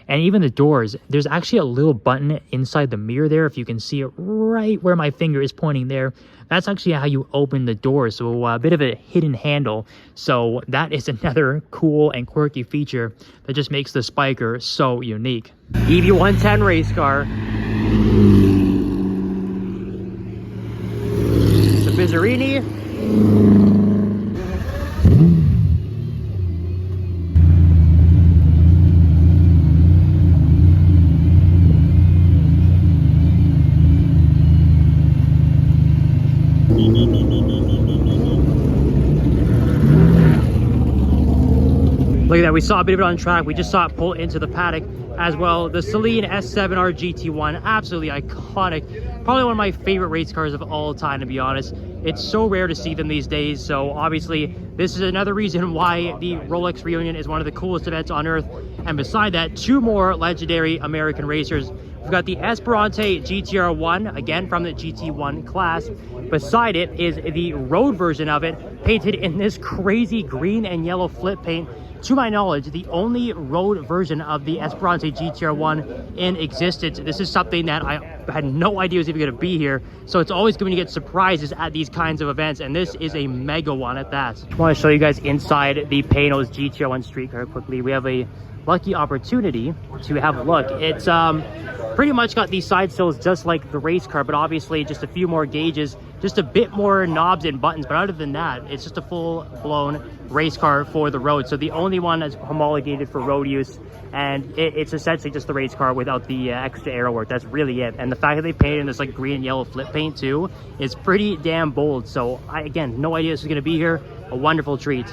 And even the doors, there's actually a little button inside the mirror there, if you can see it right where my finger is pointing there. That's actually how you open the door, so a bit of a hidden handle. So that is another cool and quirky feature that just makes the Spiker so unique. EV110 race car. The Bizzarini. Look at that, we saw a bit of it on track. We just saw it pull into the paddock as well. The Celine S7R GT1, absolutely iconic. Probably one of my favorite race cars of all time, to be honest. It's so rare to see them these days, so obviously this is another reason why the Rolex reunion is one of the coolest events on earth. And beside that, two more legendary American racers. We've got the Esperante GTR1, again from the GT1 class. Beside it is the road version of it, painted in this crazy green and yellow flip paint. To my knowledge, the only road version of the Esperante GTR1 in existence. This is something that I had no idea was even going to be here. So it's always going to get surprises at these kinds of events, and this is a mega one at that. I want to show you guys inside the Panos GTR1 street car quickly. We have a lucky opportunity to have a look. It's pretty much got these side sills just like the race car, but obviously just a few more gauges, just a bit more knobs and buttons. But other than that, it's just a full-blown race car for the road. So the only one that's homologated for road use, and it's essentially just the race car without the extra aero work. That's really it. And the fact that they painted in this like green and yellow flip paint too is pretty damn bold. So again, no idea this is going to be here. A wonderful treat.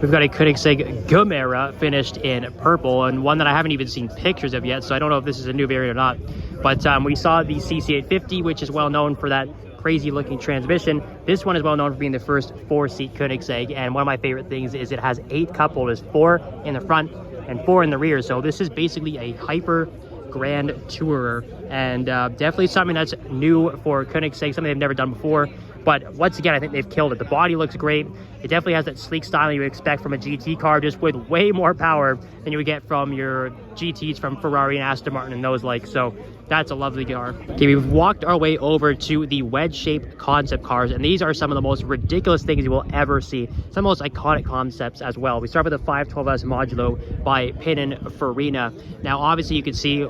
We've got a Koenigsegg Temerario finished in purple, and one that I haven't even seen pictures of yet, so I don't know if this is a new variant or not. But we saw the CC850, which is well known for that crazy looking transmission. This one is well known for being the first 4-seat Koenigsegg, and one of my favorite things is it has 8 cup holders, 4 in the front and 4 in the rear. So this is basically a hyper grand tourer, and definitely something that's new for Koenigsegg, something they've never done before. But once again, I think they've killed it. The body looks great. It definitely has that sleek style you would expect from a GT car, just with way more power than you would get from your GTs from Ferrari and Aston Martin and those like. So that's a lovely car. Okay, we've walked our way over to the wedge-shaped concept cars, and these are some of the most ridiculous things you will ever see. Some of the most iconic concepts as well. We start with the 512S Modulo by Pininfarina. Now, obviously, you can see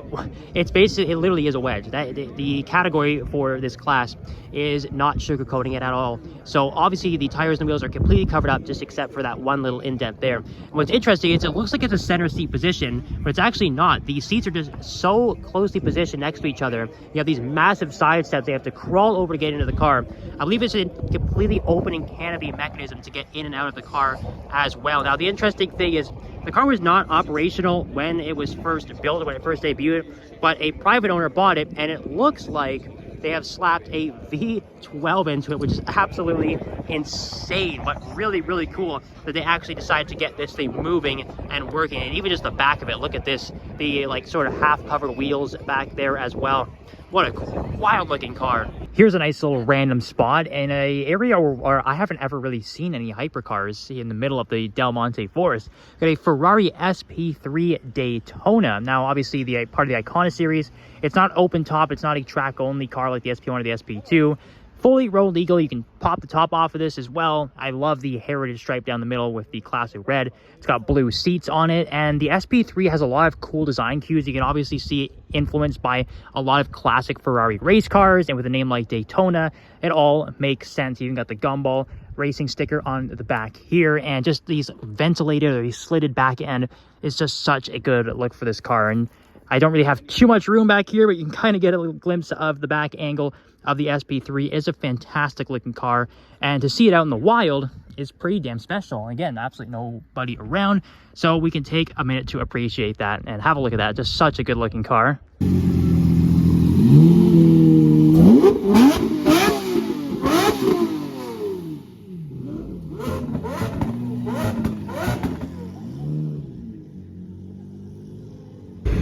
it's basically, it literally is a wedge. The category for this class is not sugarcoating it at all. So obviously, the tires and wheels are completely covered up, just except for that one little indent there. And what's interesting is it looks like it's a center seat position, but it's actually not. The seats are just so closely positioned next to each other. You have these massive side steps they have to crawl over to get into the car. I believe it's a completely opening canopy mechanism to get in and out of the car as well. Now, the interesting thing is the car was not operational when it was first built, when it first debuted, but a private owner bought it, and it looks like they have slapped a V12 into it, which is absolutely insane, but really, really cool that they actually decided to get this thing moving and working. And even just the back of it, look at this, the like sort of half covered wheels back there as well. What a wild looking car. Here's a nice little random spot in a area where I haven't ever really seen any hypercars, in the middle of the Del Monte Forest. Got a Ferrari SP3 Daytona. Now, obviously, the part of the Icona series. It's not open top. It's not a track only car like the SP1 or the SP2. Fully road legal. You can pop the top off of this as well. I love the heritage stripe down the middle with the classic red. It's got blue seats on it, and the SP3 has a lot of cool design cues. You can obviously see influenced by a lot of classic Ferrari race cars, and with a name like Daytona, it all makes sense. You even got the gumball racing sticker on the back here, and just these ventilated or these slitted back end is just such a good look for this car. And I don't really have too much room back here, but you can kind of get a little glimpse of the back angle of the SP3. It's a fantastic looking car, and to see it out in the wild is pretty damn special. Again, absolutely nobody around, so we can take a minute to appreciate that and have a look at that. Just such a good looking car.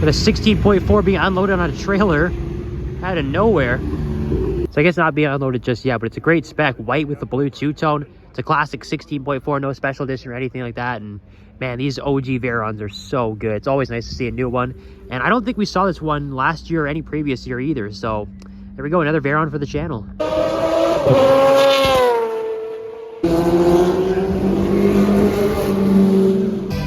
With a 16.4 being unloaded on a trailer out of nowhere. So I guess not being unloaded just yet, but it's a great spec. White with the blue two-tone. It's a classic 16.4, no special edition or anything like that. And man, these OG Veyrons are so good. It's always nice to see a new one. And I don't think we saw this one last year or any previous year either. So there we go, another Veyron for the channel.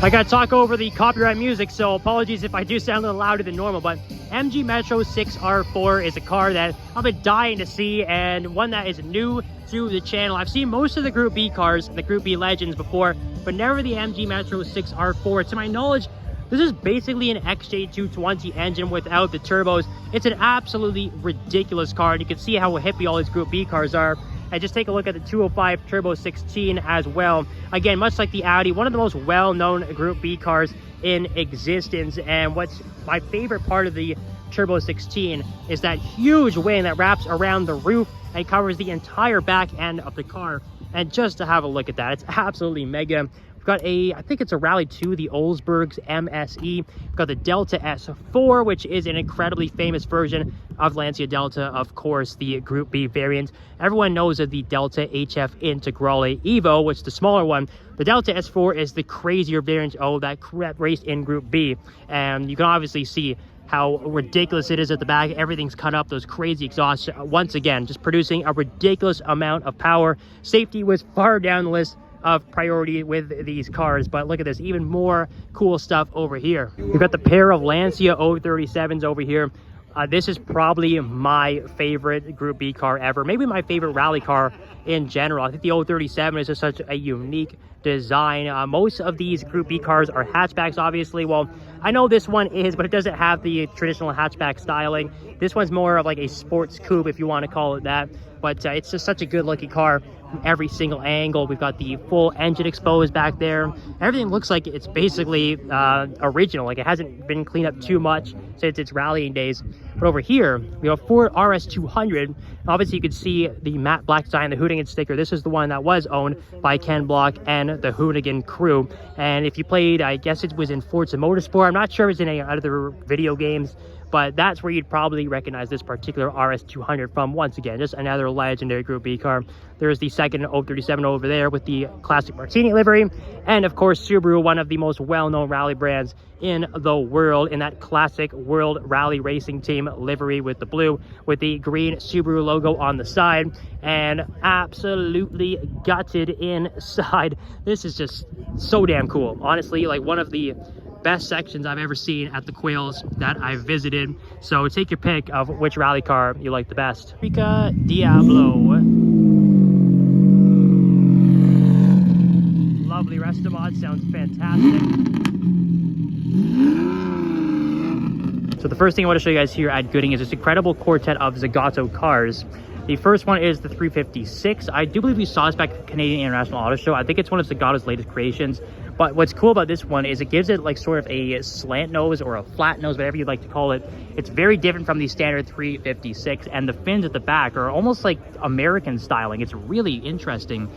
I gotta talk over the copyright music, so apologies if I do sound a little louder than normal, but MG Metro 6R4 is a car that I've been dying to see, and one that is new to the channel. I've seen most of the Group B cars, the Group B Legends before, but never the MG Metro 6R4. To my knowledge, this is basically an XJ220 engine without the turbos. It's an absolutely ridiculous car, and you can see how hippie all these Group B cars are. And just take a look at the 205 Turbo 16 as well. Again, much like the Audi, one of the most well-known Group B cars in existence. And what's my favorite part of the Turbo 16 is that huge wing that wraps around the roof and covers the entire back end of the car. And just to have a look at that, it's absolutely mega. We've got I think it's a Rally 2, the Olsbergs MSE. We've got the Delta S4, which is an incredibly famous version of Lancia Delta, of course, the Group B variant. Everyone knows of the Delta HF Integrale Evo, which is the smaller one. The Delta S4 is the crazier variant that raced in Group B. And you can obviously see how ridiculous it is at the back. Everything's cut up, those crazy exhausts. Once again, just producing a ridiculous amount of power. Safety was far down the list of priority with these cars, but look at this, even more cool stuff over here. We've got the pair of Lancia 037s over here. This is probably my favorite Group B car ever, maybe my favorite rally car in general. I think the 037 is just such a unique design. Most of these Group B cars are hatchbacks, obviously. Well, I know this one is, but it doesn't have the traditional hatchback styling. This one's more of like a sports coupe, if you want to call it that. But it's just such a good looking car from every single angle. We've got the full engine exposed back there. Everything looks like it's basically original, like it hasn't been cleaned up too much since its rallying days. But over here, we have a Ford RS200. Obviously, you can see the matte black design, the Hoonigan sticker. This is the one that was owned by Ken Block and the Hoonigan crew. And if you played, I guess it was in Forza Motorsport. I'm not sure if it's in any other video games, but that's where you'd probably recognize this particular RS200 from. Once again, just another legendary Group B car. There's the second 037 over there with the classic Martini livery. And of course, Subaru, one of the most well-known rally brands in the world, in that classic World Rally Racing Team livery with the blue, with the green Subaru logo on the side, and absolutely gutted inside. This is just so damn cool. Honestly, like one of the best sections I've ever seen at the Quails that I've visited. So take your pick of which rally car you like the best. Rica Diablo. Lovely Restomod, sounds fantastic. So the first thing I want to show you guys here at Gooding is this incredible quartet of Zagato cars. The first one is the 356. I do believe we saw this back at the Canadian International Auto Show. I think it's one of Zagato's latest creations. But what's cool about this one is it gives it like sort of a slant nose or a flat nose, whatever you'd like to call it. It's very different from the standard 356, and the fins at the back are almost like American styling. It's really interesting.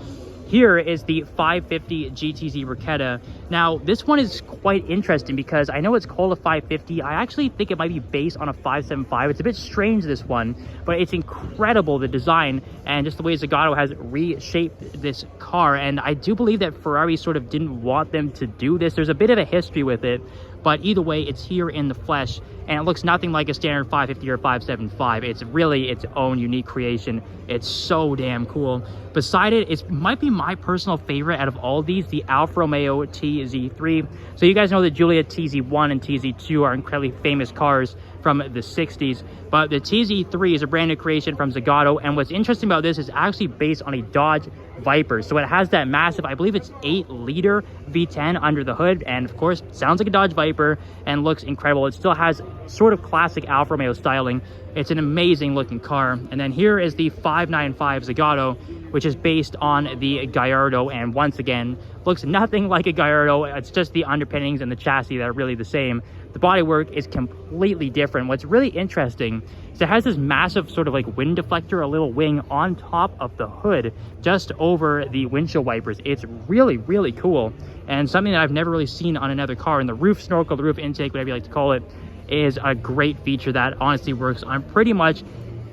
Here is the 550 GTZ Ricchetta. Now, this one is quite interesting because I know it's called a 550. I actually think it might be based on a 575. It's a bit strange, this one, but it's incredible, the design and just the way Zagato has reshaped this car. And I do believe that Ferrari sort of didn't want them to do this. There's a bit of a history with it, but either way, it's here in the flesh, and it looks nothing like a standard 550 or 575. It's really its own unique creation. It's so damn cool. Beside it, it might be my personal favorite out of all these, the Alfa Romeo TZ3. So you guys know that Giulia TZ1 and TZ2 are incredibly famous cars from the 60s, but the TZ3 is a brand new creation from Zagato, and what's interesting about this is actually based on a Dodge Viper. So it has that massive, I believe it's 8-liter V10 under the hood, and of course sounds like a Dodge Viper and looks incredible. It still has sort of classic Alfa Romeo styling. It's an amazing looking car. And then here is the 595 Zagato, which is based on the Gallardo, and once again looks nothing like a Gallardo. It's just the underpinnings and the chassis that are really the same. The bodywork is completely different. What's really interesting is it has this massive sort of like wind deflector, a little wing on top of the hood, just over the windshield wipers. It's really, really cool, and something that I've never really seen on another car. And the roof snorkel, the roof intake, whatever you like to call it, is a great feature that honestly works on pretty much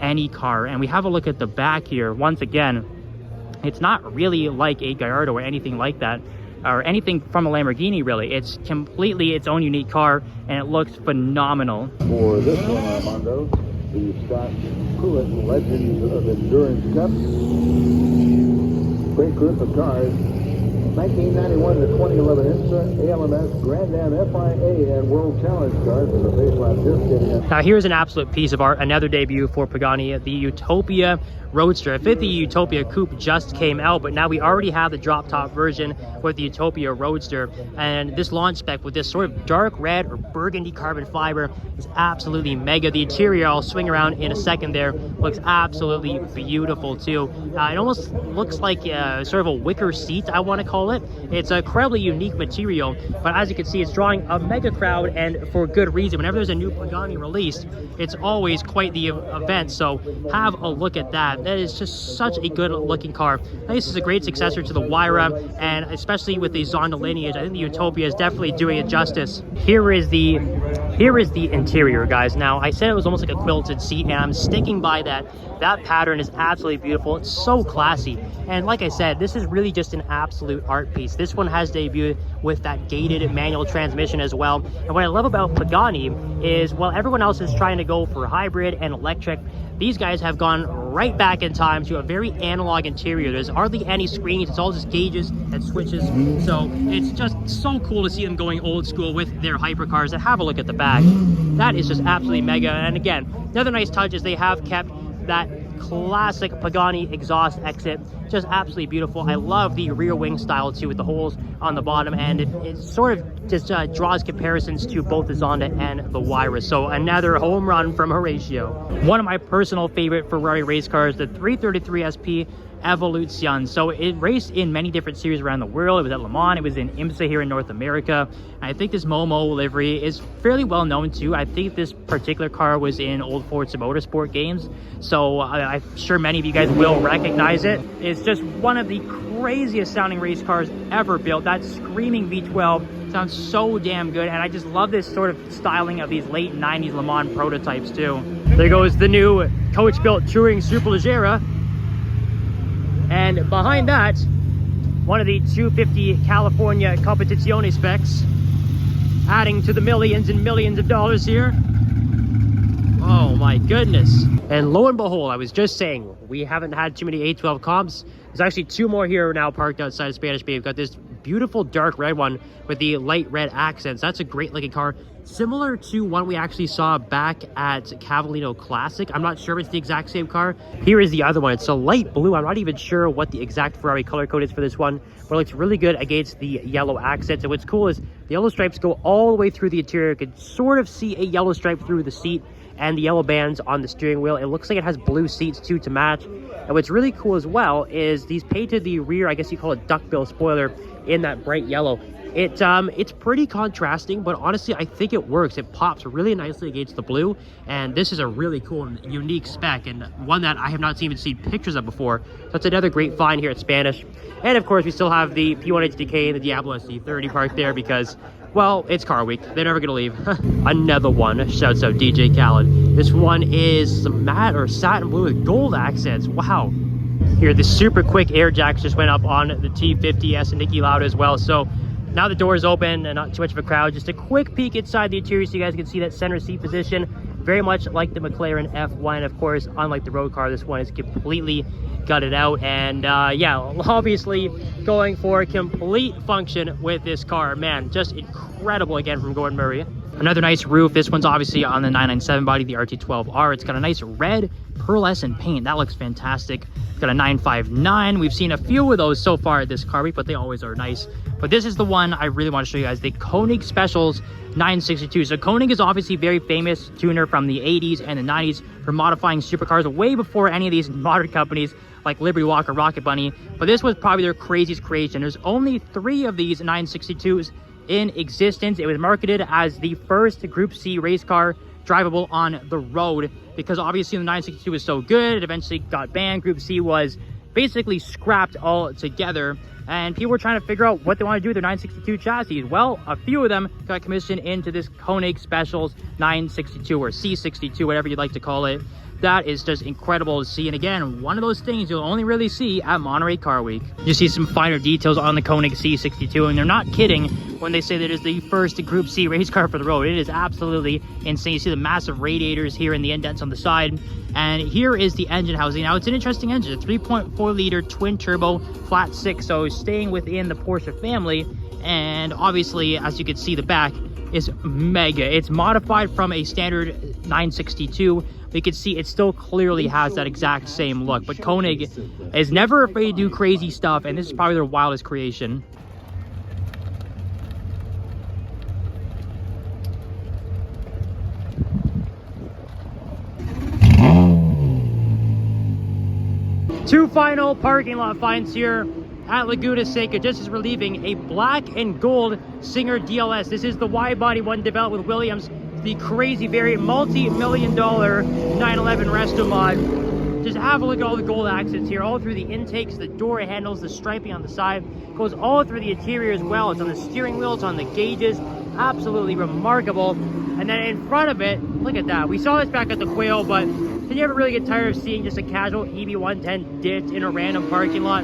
any car. And we have a look at the back here. Once again, it's not really like a Gallardo or anything like that, or anything from a Lamborghini, really. It's completely its own unique car, and it looks phenomenal. For this one, Armando, the Scott Pruitt Legends of Endurance Cup. Great group of cars. 1991 to 2011 IMSA, ALMS, Grand Am, FIA, and World Challenge cars in the face lap just getting up. Now here's an absolute piece of art, another debut for Pagani, the Utopia Roadster. I think the Utopia Coupe just came out, but now we already have the drop-top version with the Utopia Roadster. And this launch spec with this sort of dark red or burgundy carbon fiber is absolutely mega. The interior, I'll swing around in a second there, looks absolutely beautiful too. It almost looks like sort of a wicker seat, I want to call it. It's a incredibly unique material, but as you can see, it's drawing a mega crowd, and for good reason. Whenever there's a new Pagani released, it's always quite the event, so have a look at that. That is just such a good looking car. I think this is a great successor to the Huayra, and especially with the Zonda lineage, I think the Utopia is definitely doing it justice. Here is the Here is the interior, guys. Now, I said it was almost like a quilted seat, and I'm sticking by that. That pattern is absolutely beautiful. It's so classy. And like I said, this is really just an absolute art piece. This one has debuted with that gated manual transmission as well. And what I love about Pagani is, while everyone else is trying to go for hybrid and electric, these guys have gone right back in time to a very analog interior. There's hardly any screens. It's all just gauges and switches. So it's just so cool to see them going old school with their hypercars. And have a look at the back. That is just absolutely mega. And again, another nice touch is they have kept that classic Pagani exhaust exit. Just absolutely beautiful. I love the rear wing style too, with the holes on the bottom, and it sort of just draws comparisons to both the Zonda and the Huayra. So another home run from Horatio. One of my personal favorite Ferrari race cars, the 333 SP Evolution. So it raced in many different series around the world. It was at Le Mans, it was in IMSA here in North America. And I think this Momo livery is fairly well known too. I think this particular car was in old Forza Motorsport games, so I'm sure many of you guys will recognize it. It's just one of the craziest sounding race cars ever built. That screaming V12 sounds so damn good, and I just love this sort of styling of these late 90s Le Mans prototypes too. There goes the new coach-built Touring Superleggera. And behind that, one of the 250 California Competizione specs, adding to the millions and millions of dollars here. Oh my goodness. And lo and behold, I was just saying, we haven't had too many A12 comps. There's actually two more here now parked outside of Spanish Bay. We've got this beautiful dark red one with the light red accents. That's a great looking car, similar to one we actually saw back at Cavallino Classic. I'm not sure if it's the exact same car. Here is the other one. It's a light blue. I'm not even sure what the exact Ferrari color code is for this one, but it looks really good against the yellow accents. And what's cool is the yellow stripes go all the way through the interior. You can sort of see a yellow stripe through the seat and the yellow bands on the steering wheel. It looks like it has blue seats too to match. And what's really cool as well is these painted the rear, I guess you call it duckbill spoiler, in that bright yellow. It's pretty contrasting, but honestly I think it works. It pops really nicely against the blue, and this is a really cool and unique spec, and one that I have not even seen pictures of before. So that's another great find here at Spanish. And of course we still have the P1 HDK and the Diablo SC30 parked there because, well, it's car week. They're never gonna leave. Another one. Shouts out DJ Khaled. This one is some matte or satin blue with gold accents. Wow. Here, the super quick air jacks just went up on the T50S and Niki Lauda as well. So now the door is open and not too much of a crowd. Just a quick peek inside the interior so you guys can see that center seat position. Very much like the McLaren F1. Of course, unlike the road car, this one is completely gutted out. And yeah, obviously going for complete function with this car. Man, just incredible again from Gordon Murray. Another nice roof. This one's obviously on the 997 body, the RT12R. It's got a nice red pearlescent paint. That looks fantastic. It's got a 959. We've seen a few of those so far at this car week, but they always are nice. But this is the one I really want to show you guys, the Koenigsegg Specials 962. So Koenig is obviously very famous tuner from the 80s and the 90s for modifying supercars way before any of these modern companies like Liberty Walk or Rocket Bunny. But this was probably their craziest creation. There's only 3 of these 962s in existence. It was marketed as the first Group C race car drivable on the road because obviously the 962 was so good, it eventually got banned. Group C was basically scrapped altogether, and people were trying to figure out what they want to do with their 962 chassis. Well, a few of them got commissioned into this Koenig Specials 962 or C62, whatever you'd like to call it. That is just incredible to see, and again, one of those things you'll only really see at Monterey Car Week. You see some finer details on the Koenig C62, and they're not kidding when they say that it is the first Group C race car for the road. It is absolutely insane. You see the massive radiators here and the indents on the side, and here is the engine housing. Now, it's an interesting engine, a 3.4 liter twin turbo flat 6, so staying within the Porsche family, and obviously, as you can see, the back is mega. It's modified from a standard 962. We can see it still clearly has that exact same look, but Koenig is never afraid to do crazy stuff, and this is probably their wildest creation. Two final parking lot finds here at Laguna Seca, just as we're leaving. A black and gold Singer DLS. This is the wide body one developed with Williams, the crazy variant, multi-million-dollar 911 resto mod. Just have a look at all the gold accents here, all through the intakes, the door handles, the striping on the side, goes all through the interior as well. It's on the steering wheel, it's on the gauges. Absolutely remarkable. And then in front of it, look at that. We saw this back at the Quail, but can you ever really get tired of seeing just a casual EB110 ditch in a random parking lot?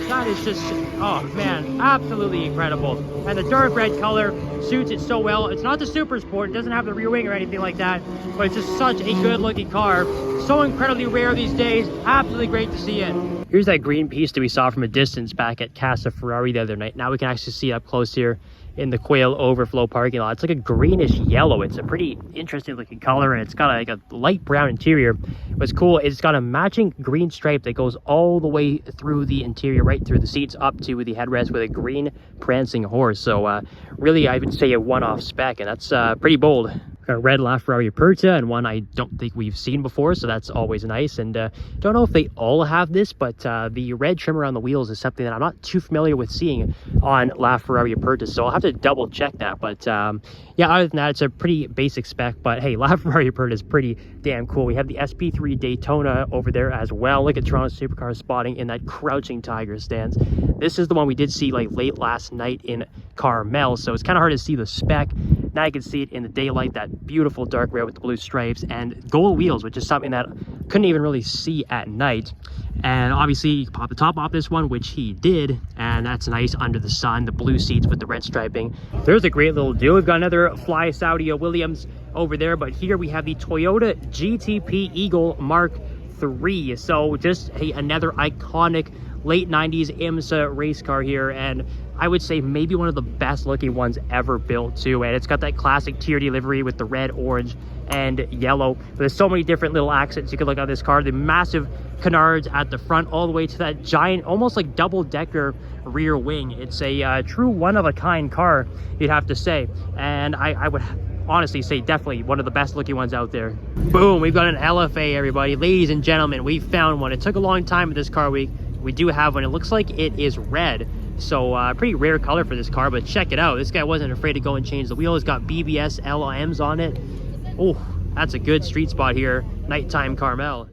That is just, oh man, absolutely incredible. And the dark red color suits it so well. It's not the Super Sport, it doesn't have the rear wing or anything like that, but it's just such a good looking car. So incredibly rare these days, absolutely great to see it. Here's that green piece that we saw from a distance back at Casa Ferrari the other night. Now we can actually see it up close here in the Quail overflow parking lot. It's like a greenish yellow. It's a pretty interesting looking color, and it's got like a light brown interior. What's cool is it's got a matching green stripe that goes all the way through the interior, right through the seats up to the headrest with a green prancing horse. So really, I would say a one-off spec, and that's pretty bold. Got a red LaFerrari Aperta, and one I don't think we've seen before, so that's always nice. And don't know if they all have this, but the red trim around the wheels is something that I'm not too familiar with seeing on LaFerrari Aperta, so I'll have to double check that. But yeah, other than that, it's a pretty basic spec, but hey, LaFerrari Aperta is pretty damn cool. We have the SP3 Daytona over there as well. Look at Toronto Supercar spotting in that crouching tiger stance. This is the one we did see like late last night in Carmel, so it's kind of hard to see the spec. Now you can see it in the daylight, that beautiful dark red with the blue stripes and gold wheels, which is something that couldn't even really see at night. And obviously you can pop the top off this one, which he did, and that's nice under the sun. The blue seats with the red striping. There's a great little deal. We've got another Fly Saudia Williams over there, but here we have the Toyota GTP Eagle Mark III. So just another iconic late 90s IMSA race car here, and I would say maybe one of the best looking ones ever built too. And it's got that classic TRD livery with the red, orange, and yellow. There's so many different little accents you could look at this car. The massive canards at the front, all the way to that giant, almost like double-decker rear wing. It's a true one-of-a-kind car, you'd have to say. And I would honestly say definitely one of the best looking ones out there. Boom, we've got an LFA, everybody. Ladies and gentlemen, we found one. It took a long time at this car week. We do have one. It looks like it is red, so pretty rare color for this car, but check it out. This guy wasn't afraid to go and change the wheel. It's got BBS LMs on it. Oh, that's a good street spot here. Nighttime Carmel.